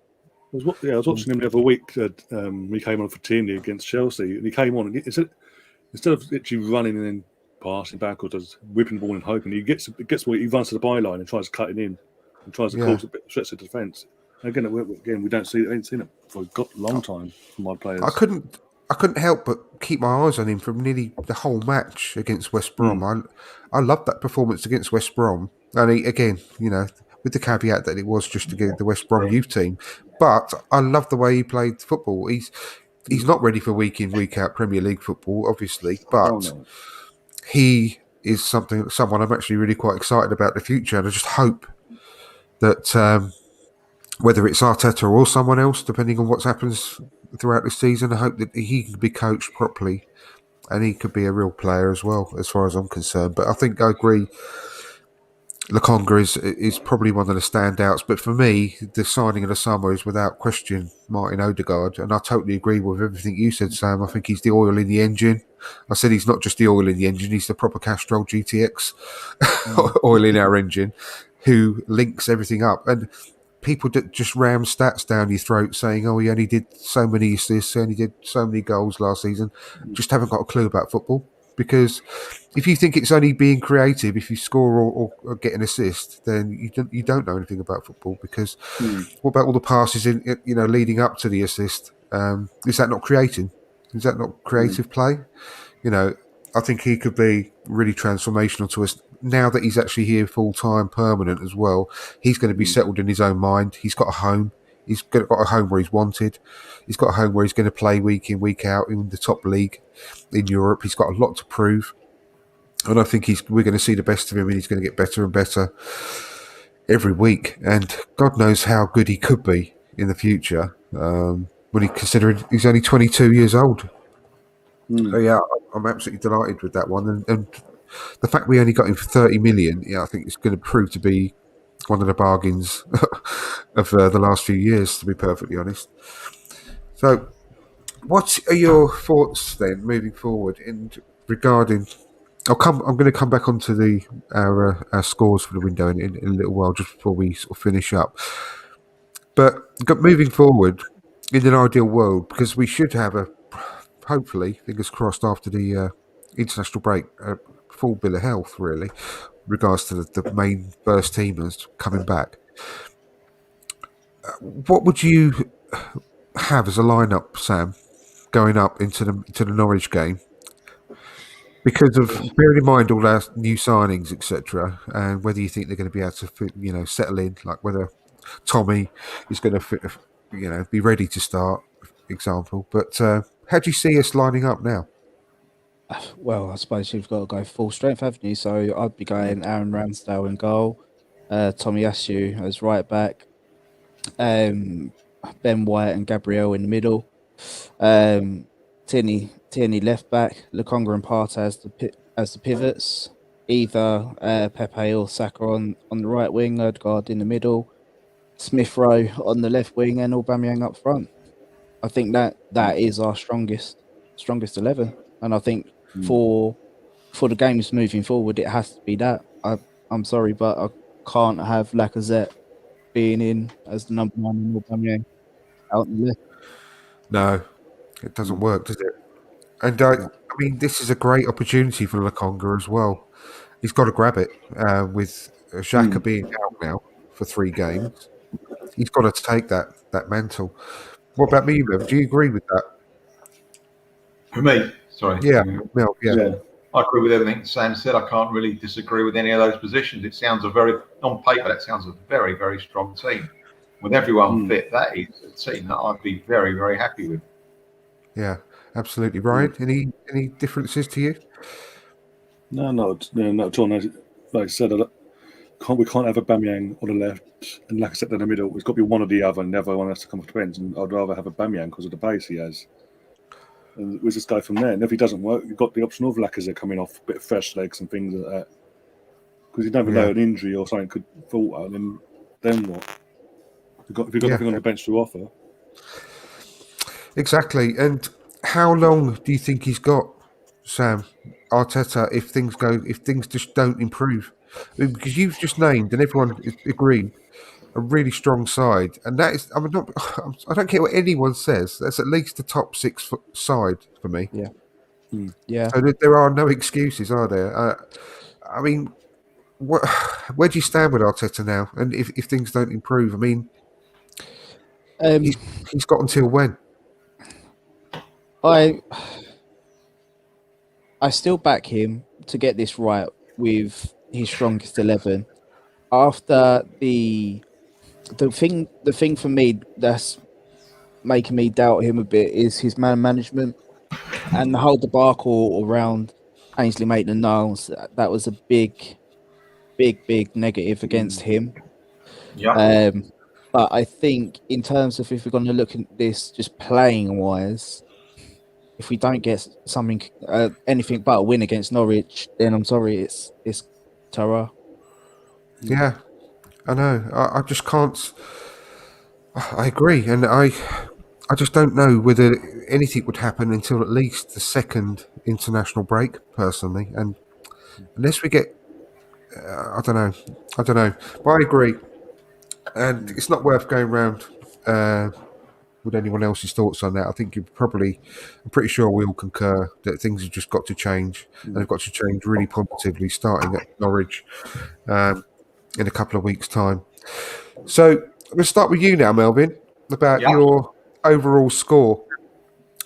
I was watching him the other week. He came on for Tierney against Chelsea, and he came on. And instead of literally running and then passing back or just whipping the ball and hoping, he gets where he runs to the byline and tries to cut it in and tries to cause a bit stretch the defence. Again, we don't see it. Ain't seen it for a long time from my players. I couldn't help but keep my eyes on him from nearly the whole match against West Brom. I loved that performance against West Brom. And again, with the caveat that it was just against the West Brom youth team. But I love the way he played football. He's not ready for week in, week out Premier League football, obviously, but he is someone I'm actually really quite excited about the future. And I just hope that whether it's Arteta or someone else, depending on what happens throughout the season. I hope that he can be coached properly and he could be a real player as well, as far as I'm concerned. But I think I agree. Lokonga is probably one of the standouts, but for me, the signing of the summer is without question Martin Odegaard, and I totally agree with everything you said, Sam. I think he's the oil in the engine. I said he's not just the oil in the engine; he's the proper Castrol GTX oil in our engine, who links everything up. And people that just ram stats down your throat saying, "Oh, he only did so many assists, he only did so many goals last season," just haven't got a clue about football. Because if you think it's only being creative, if you score or get an assist, then you don't know anything about football. Because what about all the passes in leading up to the assist? Is that not creating? Is that not creative play? I think he could be really transformational to us now that he's actually here full time, permanent as well. He's going to be settled in his own mind. He's got a home. He's got a home where he's wanted. He's got a home where he's going to play week in, week out in the top league in Europe. He's got a lot to prove. And I think we're going to see the best of him, and he's going to get better and better every week. And God knows how good he could be in the future when he considered he's only 22 years old. So yeah, I'm absolutely delighted with that one. And the fact we only got him for 30 million, I think it's going to prove to be one of the bargains of the last few years, to be perfectly honest. So what are your thoughts then, moving forward, regarding... I'm going to come back onto our scores for the window in a little while, just before we sort of finish up. But moving forward, in an ideal world, because we should have hopefully, fingers crossed, after the international break, a full bill of health, really, in regards to the main first teamers coming back. What would you have as a lineup, Sam, going up into the Norwich game? Because of bearing in mind all our new signings, etc., and whether you think they're going to be able to, settle in, like whether Tommy is going to, be ready to start, for example. But how do you see us lining up now? Well, I suppose you've got to go full strength, haven't you? So I'd be going Aaron Ramsdale in goal, Tommy Asu as right back, Ben White and Gabriel in the middle, Tierney left back, Lokonga and Partey as the pivots, either Pepe or Saka on the right wing, Odegaard in the middle, Smith Rowe on the left wing, and Aubameyang up front. I think that is our strongest 11, and I think for the games moving forward, it has to be that. I'm sorry, but I can't have Lacazette being in as the number one and Aubameyang out on the left. No, it doesn't work, does it? And I mean, this is a great opportunity for Lokonga as well. He's got to grab it with Xhaka being out now for 3 games. He's got to take that mantle. What about me, Mel? Do you agree with that? For me, sorry. Yeah, Mel, yeah. I agree with everything Sam said. I can't really disagree with any of those positions. It sounds on paper, that sounds a very, very strong team. With everyone fit, that is a team that I'd be very, very happy with. Yeah, absolutely. Ryan, any differences to you? No, not at all. Like I said, we can't have Aubameyang on the left and Lacazette in the middle. It's got to be one or the other, and the other one has to come off the bench. And I'd rather have Aubameyang because of the pace he has. And we just go from there. And if he doesn't work, you've got the option of Lacazette coming off a bit of fresh legs and things like that. Because you never know, an injury or something could falter. Then what? If you've got nothing on the bench to offer. Exactly. And how long do you think he's got, Sam, Arteta, if things just don't improve? I mean, because you've just named, and everyone agreed, a really strong side, and that is, I don't care what anyone says, that's at least the top 6 side for me. Yeah. So there are no excuses, are there? I mean, where do you stand with Arteta now? And if things don't improve, I mean, he's got until when? I still back him to get this right with his strongest 11. After the thing for me that's making me doubt him a bit is his man management and the whole debacle around Ainsley Maitland-Niles. That was a big negative against him. Yeah. But I think in terms of if we're going to look at this just playing wise, if we don't get something, anything but a win against Norwich, then I'm sorry, it's terror. Yeah, I know. I just can't. I agree, and I just don't know whether anything would happen until at least the second international break, personally, and unless we get, I don't know, but I agree, and it's not worth going round with anyone else's thoughts on that. I think I'm pretty sure we all concur that things have just got to change, and they've got to change really positively, starting at Norwich in a couple of weeks' time. So we'll start with you now, Melvyn, about Yeah. your overall score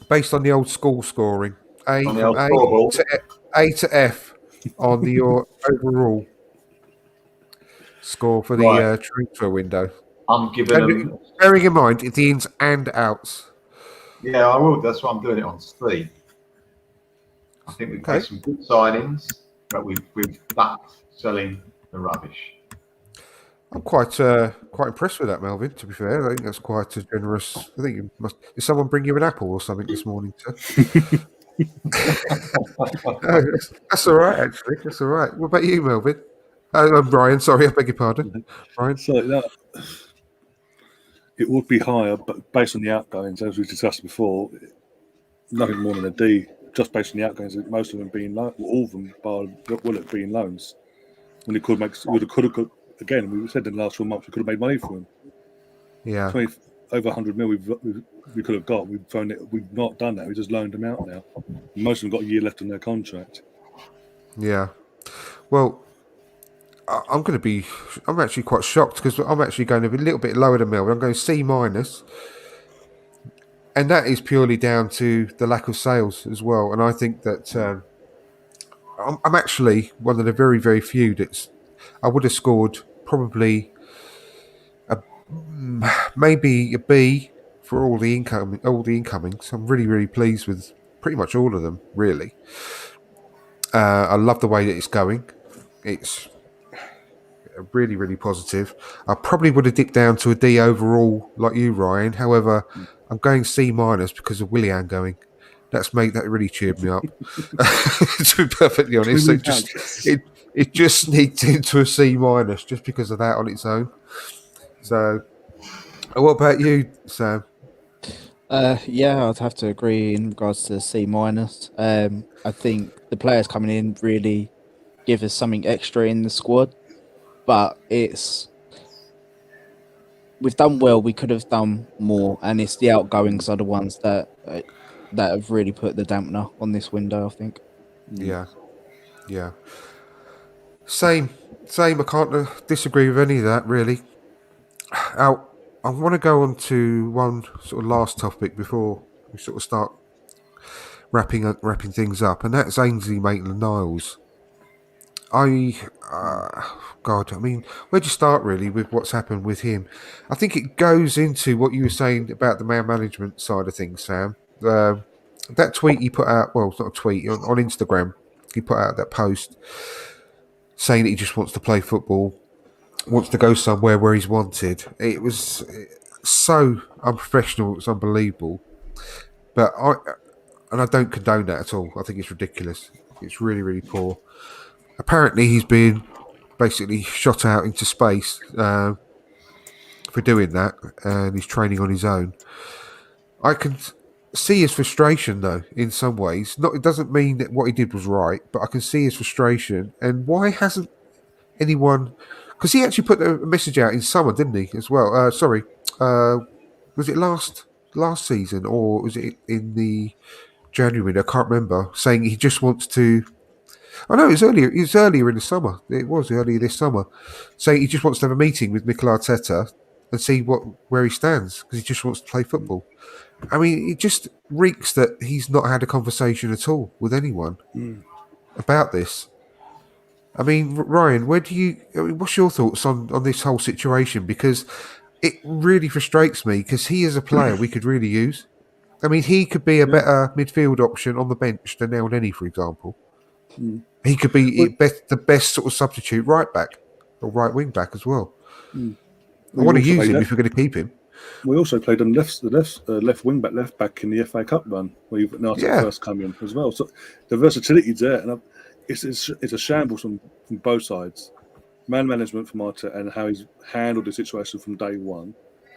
based on the old school scoring. On the From old scoreboard. A to F on your overall score for the Right. transfer window. I'm giving them. Bearing in mind it's the ins and outs. Yeah, I will. That's why I'm doing it on C. I think we've made some good signings, but we've ducked selling the rubbish. I'm quite impressed with that, Melvyn. To be fair, I think that's quite a generous. I think you must. Did someone bring you an apple or something this morning, sir? No, that's all right. Actually, that's all right. What about you, Melvyn? I'm Brian. Sorry, I beg your pardon, Brian. So it would be higher, but based on the outgoings, as we discussed before, nothing more than a D. Just based on the outgoings, most of them being all of them, bar Willett being loans. When he could have again. We said in the last 4 months we could have made money for him. Yeah, Over 100 mil we could have got. We've not done that. We just loaned them out now. Most of them got a year left on their contract. yeah. Well, I'm actually quite shocked because I'm actually going to be a little bit lower than Melvyn. I'm going C minus, and that is purely down to the lack of sales as well. And I think that I'm actually one of the very, very few I would have scored probably maybe a B for all the incomings. I'm really, really pleased with pretty much all of them. Really, I love the way that it's going. It's really, really positive. I probably would have dipped down to a D overall, like you, Ryan. However, I'm going C minus because of Willian going. That really cheered me up. To be perfectly honest, it just sneaked into a C minus just because of that on its own. So, what about you, Sam? Yeah, I'd have to agree in regards to C minus. I think the players coming in really give us something extra in the squad, but we've done well. We could have done more, and it's the outgoings are the ones that have really put the dampener on this window, I think. Yeah. Same. I can't disagree with any of that, really. Now, I want to go on to one sort of last topic before we sort of start wrapping things up, and that's Ainsley Maitland-Niles. God, I mean, where'd you start really with what's happened with him? I think it goes into what you were saying about the man management side of things, Sam. That tweet he put out, well, it's not a tweet, on Instagram, he put out that post saying that he just wants to play football, wants to go somewhere where he's wanted. It was so unprofessional, it's unbelievable. But I don't condone that at all. I think it's ridiculous. It's really, really poor. Apparently, he's been basically shot out into space for doing that, and he's training on his own. I can see his frustration, though, in some ways. It doesn't mean that what he did was right, but I can see his frustration. And why hasn't anyone? Because he actually put a message out in summer, didn't he? As well. Was it last season or was it in the January? I can't remember. Saying he just wants to. I know it was earlier. It was earlier in the summer. It was earlier this summer. Saying he just wants to have a meeting with Mikel Arteta and see where he stands because he just wants to play football. I mean, it just reeks that he's not had a conversation at all with anyone about this. I mean, Ryan, what's your thoughts on this whole situation? Because it really frustrates me because he is a player we could really use. I mean, he could be a better midfield option on the bench than El Neni, for example. He could be the best sort of substitute right back or right wing back as well. I want to use him if we're going to keep him. We also played on the left wing back, left back in the FA Cup run, where you've first come in as well. So the versatility's there, and it's a shambles from both sides. Man management from Arteta and how he's handled the situation from day one,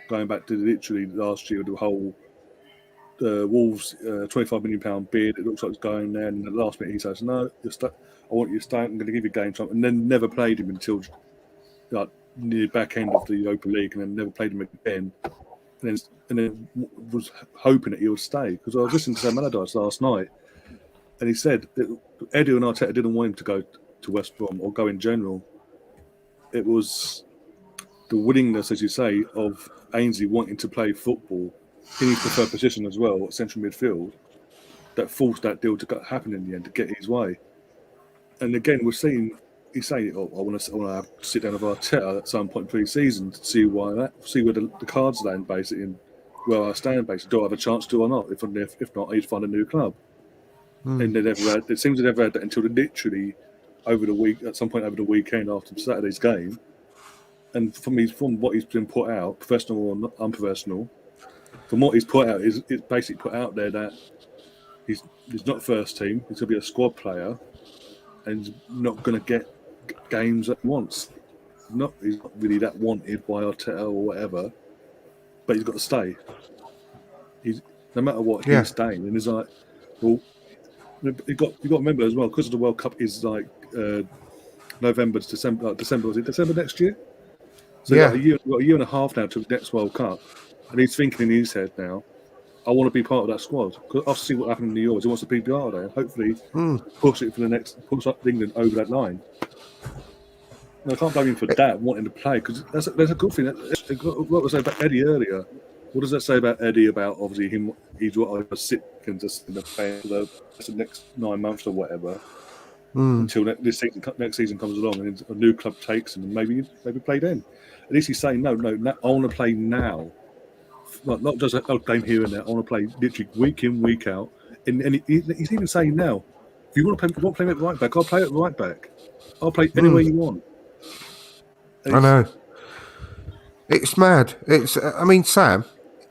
going back to literally last year, the whole Wolves £25 million bid. It looks like it's going there, and the last minute he says, "No, I want you to stay. I'm going to give you game time," and then never played him until like near the back end of the Europa League, and then never played him again. And then was hoping that he would stay, because I was listening to Sam Allardyce last night, and he said that Eddie and Arteta didn't want him to go to West Brom or go in general. It was the willingness, as you say, of Ainsley wanting to play football in his preferred position as well, at central midfield, that forced that deal to happen in the end, to get his way. And again, we're seeing he's saying, "Oh, I want to sit down with Arteta at some point in pre-season to see where the cards land, basically, and where I stand, basically. Do I have a chance to or not? If not, I need to find a new club." And it seems they never had that until literally over the week, at some point over the weekend after Saturday's game. And from what he's been put out, professional or unprofessional, from what he's put out, it's basically put out there that he's not first team. He's going to be a squad player, and he's not going to get games at once. He's not really that wanted by Arteta or whatever, but he's got to stay. No matter what, he's staying. And he's like, well, you got to remember as well, because the World Cup is like November to December. December, was it December next year? So we've got a year and a half now to the next World Cup, and he's thinking in his head now, I want to be part of that squad. Because I'll see what happened in the Euros. He wants to be part of there, and hopefully push up England over that line. And I can't blame him for that, wanting to play, because that's a good thing. What was I saying about Eddie earlier? What does that say about Eddie, about obviously him? He's sick and just in the bed for the next 9 months or whatever, until next season comes along and a new club takes him, and maybe play then. At least he's saying, no, I want to play now. Not just game here and there. I want to play literally week in, week out. And he's even saying now, if you want to play me at right back, I'll play at right back. I'll play anywhere you want. I know. It's mad. I mean, Sam,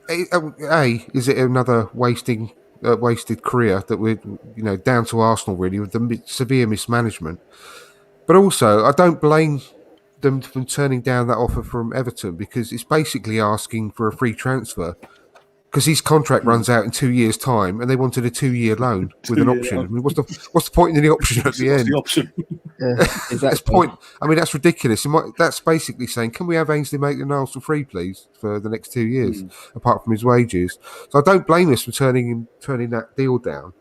is it another wasted career that we're, down to Arsenal really, with the severe mismanagement? But also, I don't blame them from turning down that offer from Everton, because it's basically asking for a free transfer, because his contract runs out in 2 years' time, and they wanted a 2-year loan with an option. I mean, what's the point in the option at the end? The option. Exactly. That's ridiculous. That's basically saying, can we have Ainsley Maitland-Niles for free, please, for the next 2 years, apart from his wages? So I don't blame us for turning that deal down.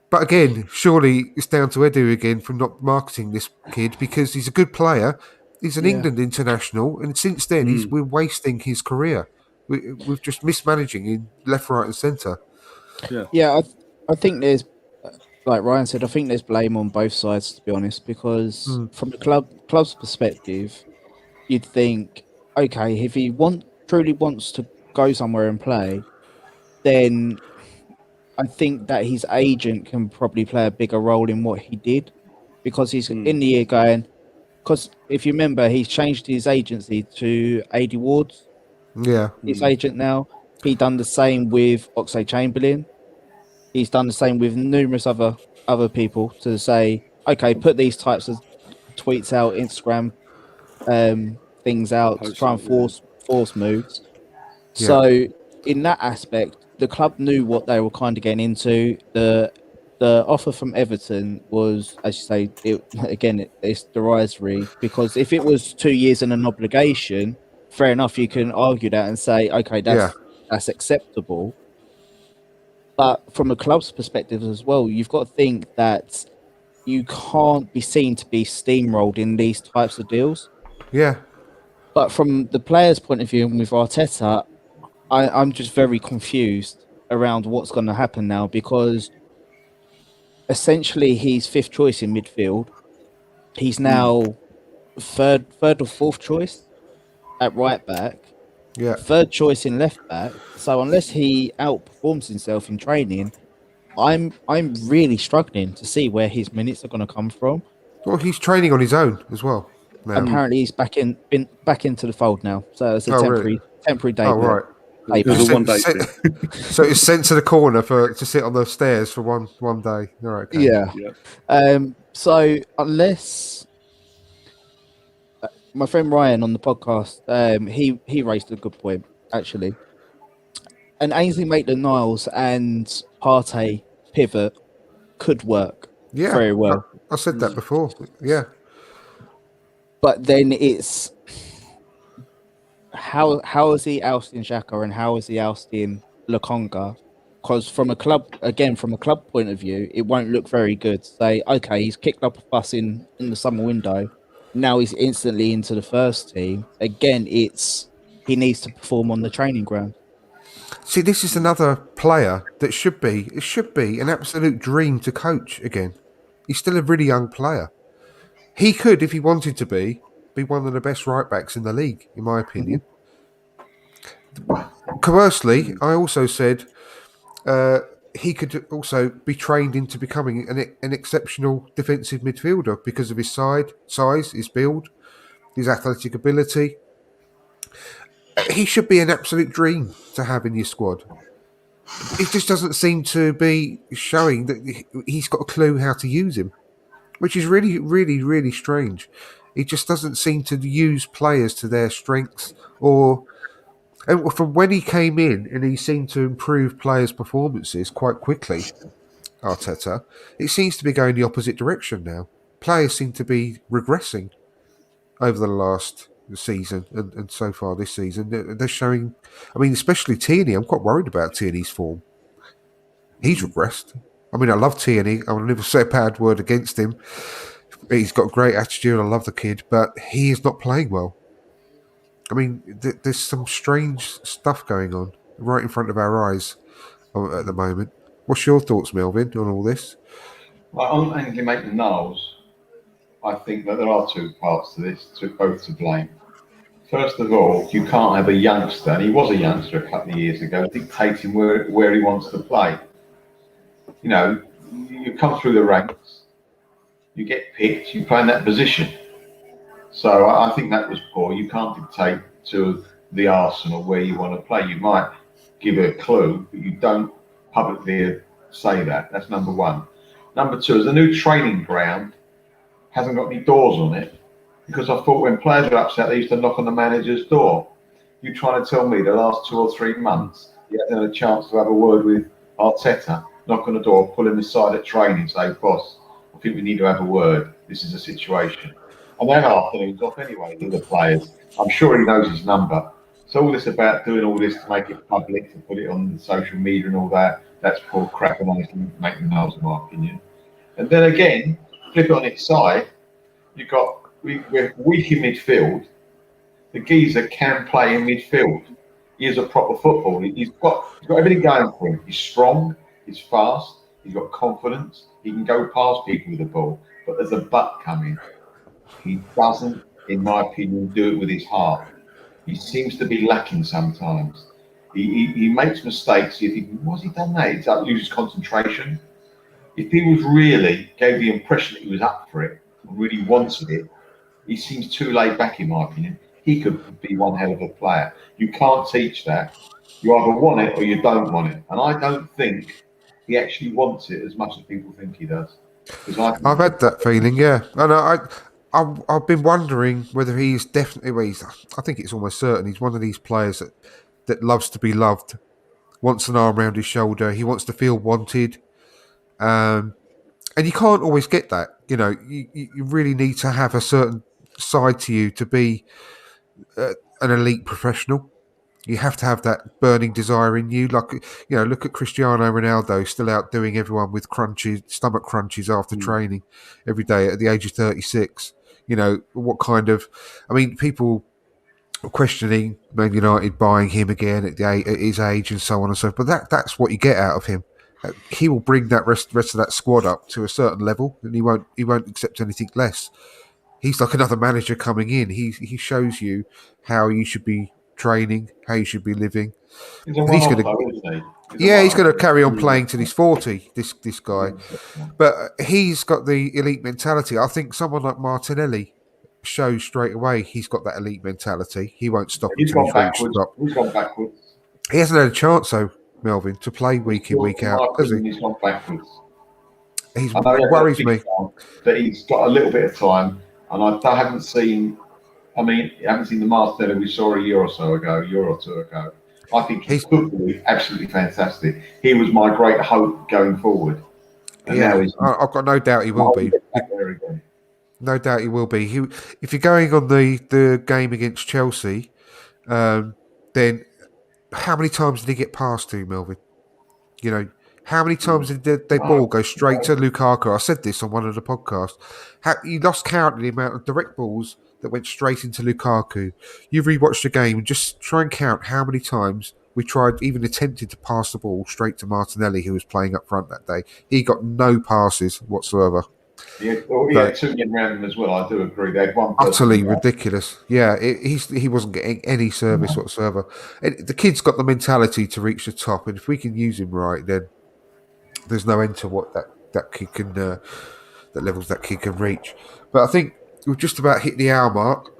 But again, surely it's down to Edu again for not marketing this kid, because he's a good player. He's an England international, and since then we're wasting his career. We're just mismanaging in left, right, and centre. Yeah. I think there's, like Ryan said, I think there's blame on both sides, to be honest, because from the club's perspective, you'd think, okay, if he truly wants to go somewhere and play, then I think that his agent can probably play a bigger role in what he did, because he's in the year going. Because if you remember, he's changed his agency to AD Ward's. Yeah. His agent now. He done the same with Oxlade-Chamberlain. He's done the same with numerous other people to say, okay, put these types of tweets out, Instagram things out to try and force moves. Yeah. So in that aspect, the club knew what they were kind of getting into. The offer from Everton was, as you say, it's derisory, because if it was 2 years and an obligation, fair enough, you can argue that and say, okay, that's acceptable. But from a club's perspective as well, you've got to think that you can't be seen to be steamrolled in these types of deals. Yeah. But from the player's point of view, and with Arteta, I'm just very confused around what's going to happen now, because essentially he's fifth choice in midfield. He's now third or fourth choice at right back. Yeah. Third choice in left back. So unless he outperforms himself in training, I'm really struggling to see where his minutes are going to come from. Well, he's training on his own as well. now. Apparently, he's been back into the fold now. So it's a Really? temporary Oh, debut. right. It was a one-day thing. So it's sent to the corner to sit on the stairs for one day. All right, okay. Yeah. Yeah. So unless my friend Ryan on the podcast, he raised a good point actually. An Ainsley Maitland-Niles and Partey pivot could work Yeah, very well, I said that before. Yeah. but then it's how is he ousting Xhaka and how is he ousting Lokonga? Because from a club point of view, it won't look very good. Say, okay, he's kicked up a fuss in the summer window. Now he's instantly into the first team. Again, he needs to perform on the training ground. See, this is another player that should be an absolute dream to coach again. He's still a really young player. He could, if he wanted to be one of the best right backs in the league, in my opinion. Conversely, I also said he could also be trained into becoming an exceptional defensive midfielder because of his size, his build, his athletic ability. He should be an absolute dream to have in your squad. It just doesn't seem to be showing that he's got a clue how to use him, which is really, really, really strange. He just doesn't seem to use players to their strengths, and from when he came in and he seemed to improve players' performances quite quickly, Arteta, it seems to be going the opposite direction now. Players seem to be regressing over the last season and so far this season. They're showing, I mean, especially Tierney. I'm quite worried about Tierney's form. He's regressed. I mean, I love Tierney. I will never say a bad word against him. He's got a great attitude. I love the kid, but he is not playing well. I mean, there's some strange stuff going on right in front of our eyes at the moment. What's your thoughts, Melvyn, on all this? Well, on Ainsley Maitland-Niles, I think that there are two parts to this, both to blame. First of all, you can't have a youngster, and he was a youngster a couple of years ago, dictating where he wants to play. You know, you come through the ranks, you get picked, you play in that position. So I think that was poor. You can't dictate to the Arsenal where you want to play. You might give a clue, but you don't publicly say that. That's number one. Number two is the new training ground hasn't got any doors on it, because I thought when players were upset, they used to knock on the manager's door. You trying to tell me the last 2 or 3 months you haven't had a chance to have a word with Arteta, knock on the door, pull him aside at training, say, boss, I think we need to have a word. This is a situation. And then afternoon's off anyway, the other players. I'm sure he knows his number. So all this about doing all this to make it public, to put it on social media and all that, that's poor crap and honestly making nails, in my opinion. And then again, flip it on its side, we're weak in midfield. The geezer can play in midfield. He is a proper footballer. He's got everything going for him. He's strong, he's fast, he's got confidence, he can go past people with the ball. But there's a but coming. He doesn't, in my opinion, do it with his heart. He seems to be lacking sometimes. He makes mistakes. You think, what's he done there? He's up, loses concentration. If he was really gave the impression that he was up for it and really wanted it, he seems too laid back, in my opinion. He could be one hell of a player. You can't teach that. You either want it or you don't want it. And I don't think he actually wants it as much as people think he does. I've had that feeling, yeah. And I've been wondering whether he's definitely. Well, I think it's almost certain he's one of these players that loves to be loved, wants an arm around his shoulder. He wants to feel wanted, and you can't always get that. You know, you really need to have a certain side to you to be an elite professional. You have to have that burning desire in you. Like, you know, look at Cristiano Ronaldo, still out doing everyone with stomach crunches after training every day at the age of 36. You know, what kind of, I mean, people are questioning Man United buying him again at his age and so on and so forth. But that's what you get out of him. He will bring that rest of that squad up to a certain level, and he won't accept anything less. He's like another manager coming in. He shows you how you should be training, how you should be living. He's going to, he's going to carry on playing till he's 40. This guy, but he's got the elite mentality. I think someone like Martinelli shows straight away he's got that elite mentality. He won't stop He's until gone he's reached the backwards. top. He's gone backwards. He hasn't had a chance though, Melvyn, to play week in, week In out, my has he? opinion, he's gone backwards. He I know he hasn't worries had a me. big chance, but he's got a little bit of time, and I haven't seen. I mean, I haven't seen the Martinelli we saw a year or two ago. I think he's football absolutely fantastic. He was my great hope going forward. And now he's I've got no doubt he will be. back there again. No doubt he will be. If you're going on the game against Chelsea, then how many times did he get past to, Melvyn? You know, how many times did the ball go straight to Lukaku? I said this on one of the podcasts. You lost count of the amount of direct balls that went straight into Lukaku. You've rewatched the game and just try and count how many times we tried, even attempted to pass the ball straight to Martinelli, who was playing up front that day. He got no passes whatsoever. He had two men around him as well. I do agree. They had one person Utterly ridiculous. Yeah, he wasn't getting any service whatsoever. And the kid's got the mentality to reach the top, and if we can use him right, then there's no end to what that kid can, that levels that kid can reach. But I think we've just about hit the hour mark.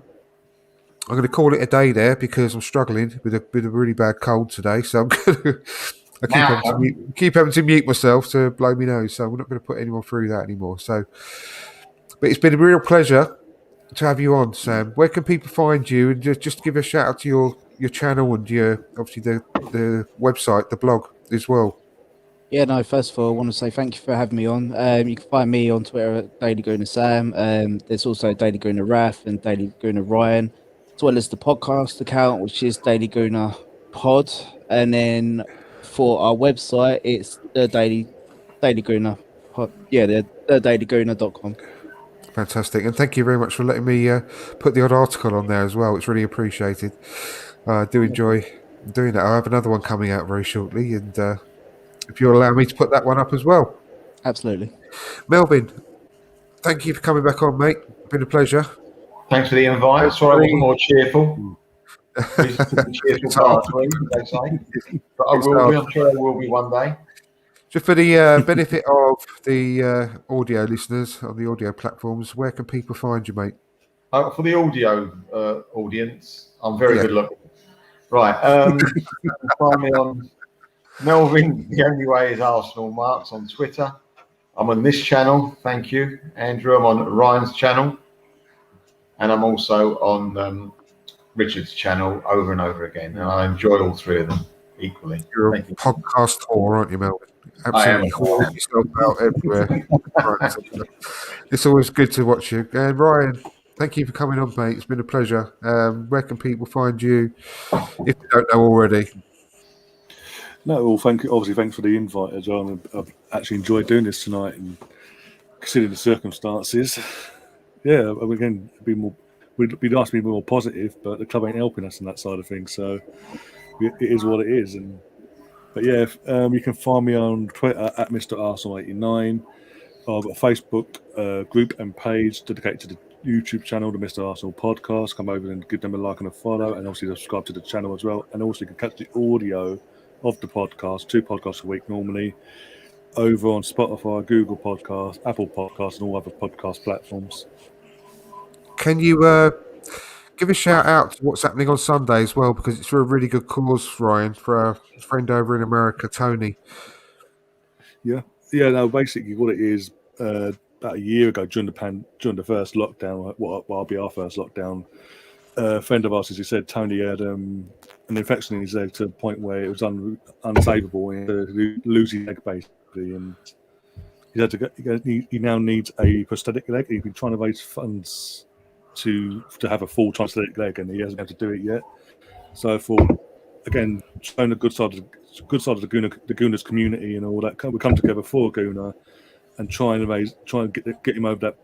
I'm going to call it a day there because I'm struggling with a really bad cold today. So I'm going to keep having to mute myself to blow me nose. So we're not going to put anyone through that anymore. So, but it's been a real pleasure to have you on, Sam. Where can people find you? And just give a shout out to your channel and your obviously the website, the blog as well. Yeah, no, first of all, I want to say thank you for having me on. You can find me on Twitter at Daily Gooner Sam. There's also Daily Gooner Raph and Daily Gooner Ryan, as well as the podcast account, which is Daily Gooner Pod. And then for our website, it's the Daily Gooner Pod. Yeah, the dailygooner.com. Fantastic. And thank you very much for letting me put the odd article on there as well. It's really appreciated. I do enjoy doing that. I have another one coming out very shortly, and if you'll allow me to put that one up as well. Absolutely. Melvyn, thank you for coming back on, mate. Been a pleasure. Thanks for the invite. Sorry I wasn't more cheerful. Cheerful they say. But I will be. I'm sure I will be one day. Just for the benefit of the audio listeners on the audio platforms, where can people find you, mate? For the audio audience, I'm very good looking. Right. Find me on Melvyn, The Only Way is Arsenal Marks on Twitter. I'm on this channel. Thank you, Andrew. I'm on Ryan's channel. And I'm also on Richard's channel over and over again. And I enjoy all three of them equally. You're a podcast whore, aren't you, Melvyn? Absolutely whoring yourself out everywhere. It's always good to watch you. And Ryan, thank you for coming on, mate. It's been a pleasure. Where can people find you if they don't know already? No, well, thank you. Obviously, thanks for the invite as well. I've actually enjoyed doing this tonight, and considering the circumstances, yeah, again, it'd be nice to be more positive, but the club ain't helping us on that side of things. So it is what it is. But yeah, you can find me on Twitter at Mr. Arsenal89. I've got a Facebook group and page dedicated to the YouTube channel, the Mr. Arsenal Podcast. Come over and give them a like and a follow, and obviously subscribe to the channel as well. And also you can catch the audio of the podcast, 2 podcasts a week normally, over on Spotify, Google Podcasts, Apple Podcasts, and all other podcast platforms. Can you give a shout out to what's happening on Sunday as well, because it's for a really good cause, Ryan, for our friend over in America, Tony. Yeah. No. Basically, what it is, about a year ago during the first lockdown, what will be our first lockdown, a friend of ours, as you said, Tony had an infection in his leg to the point where it was unsavable. He had to lose his leg basically, and he now needs a prosthetic leg. He's been trying to raise funds to have a full prosthetic leg, and he hasn't been able to do it yet. So again, showing the good side of the Gooners community and all that, we come together for Gooner and try and get him over that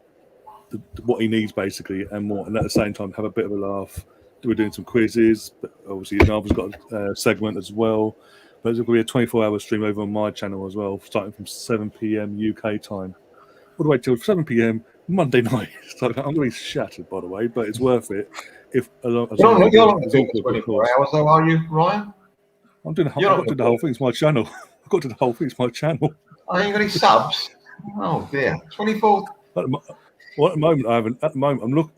what he needs basically, and more, and at the same time have a bit of a laugh. We're doing some quizzes, but obviously Melvin's got a segment as well. But there's going to be a 24-hour stream over on my channel as well, starting from 7 p.m. UK time, all the way till 7 p.m. Monday night. So I'm going to be shattered, by the way, but it's worth it. You're not doing 24 hours, though, are you, Ryan? I'm doing the whole thing. It's my channel. I've got to do the whole thing. It's my channel. I ain't got any subs. Oh dear, 24. Well, at the moment, I haven't. At the moment, I'm look.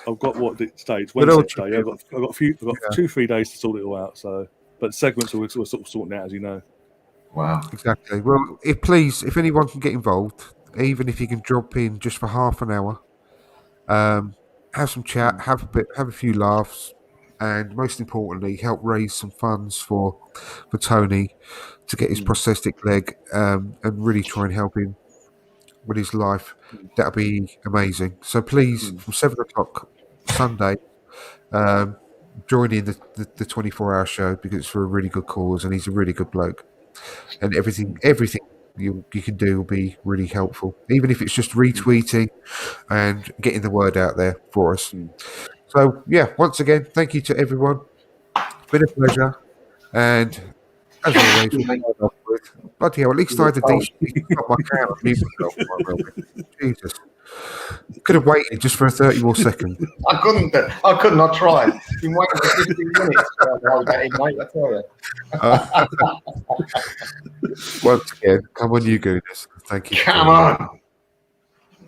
I've got what stage But all Wednesday today. I've got 2-3 days to sort it all out. So, but segments we're sort of sorting out, as you know. Wow. Exactly. Well, if anyone can get involved, even if you can drop in just for half an hour, have some chat, have a few laughs, and most importantly, help raise some funds for Tony to get his prosthetic leg, and really try and help him with his life. That'll be amazing. So please, from 7 o'clock Sunday, join in the 24-hour show, because it's for a really good cause, and he's a really good bloke. And everything you can do will be really helpful, even if it's just retweeting and getting the word out there for us. So yeah, once again, thank you to everyone. It's been a pleasure, and as always, bloody hell, at least I had a decent got my crown on mute myself. Jesus, could have waited just for 30 more seconds. I couldn't. I could not try. Been waiting for 15 minutes. I tell you. Once again, come on, you Gooners. Thank you. Come on.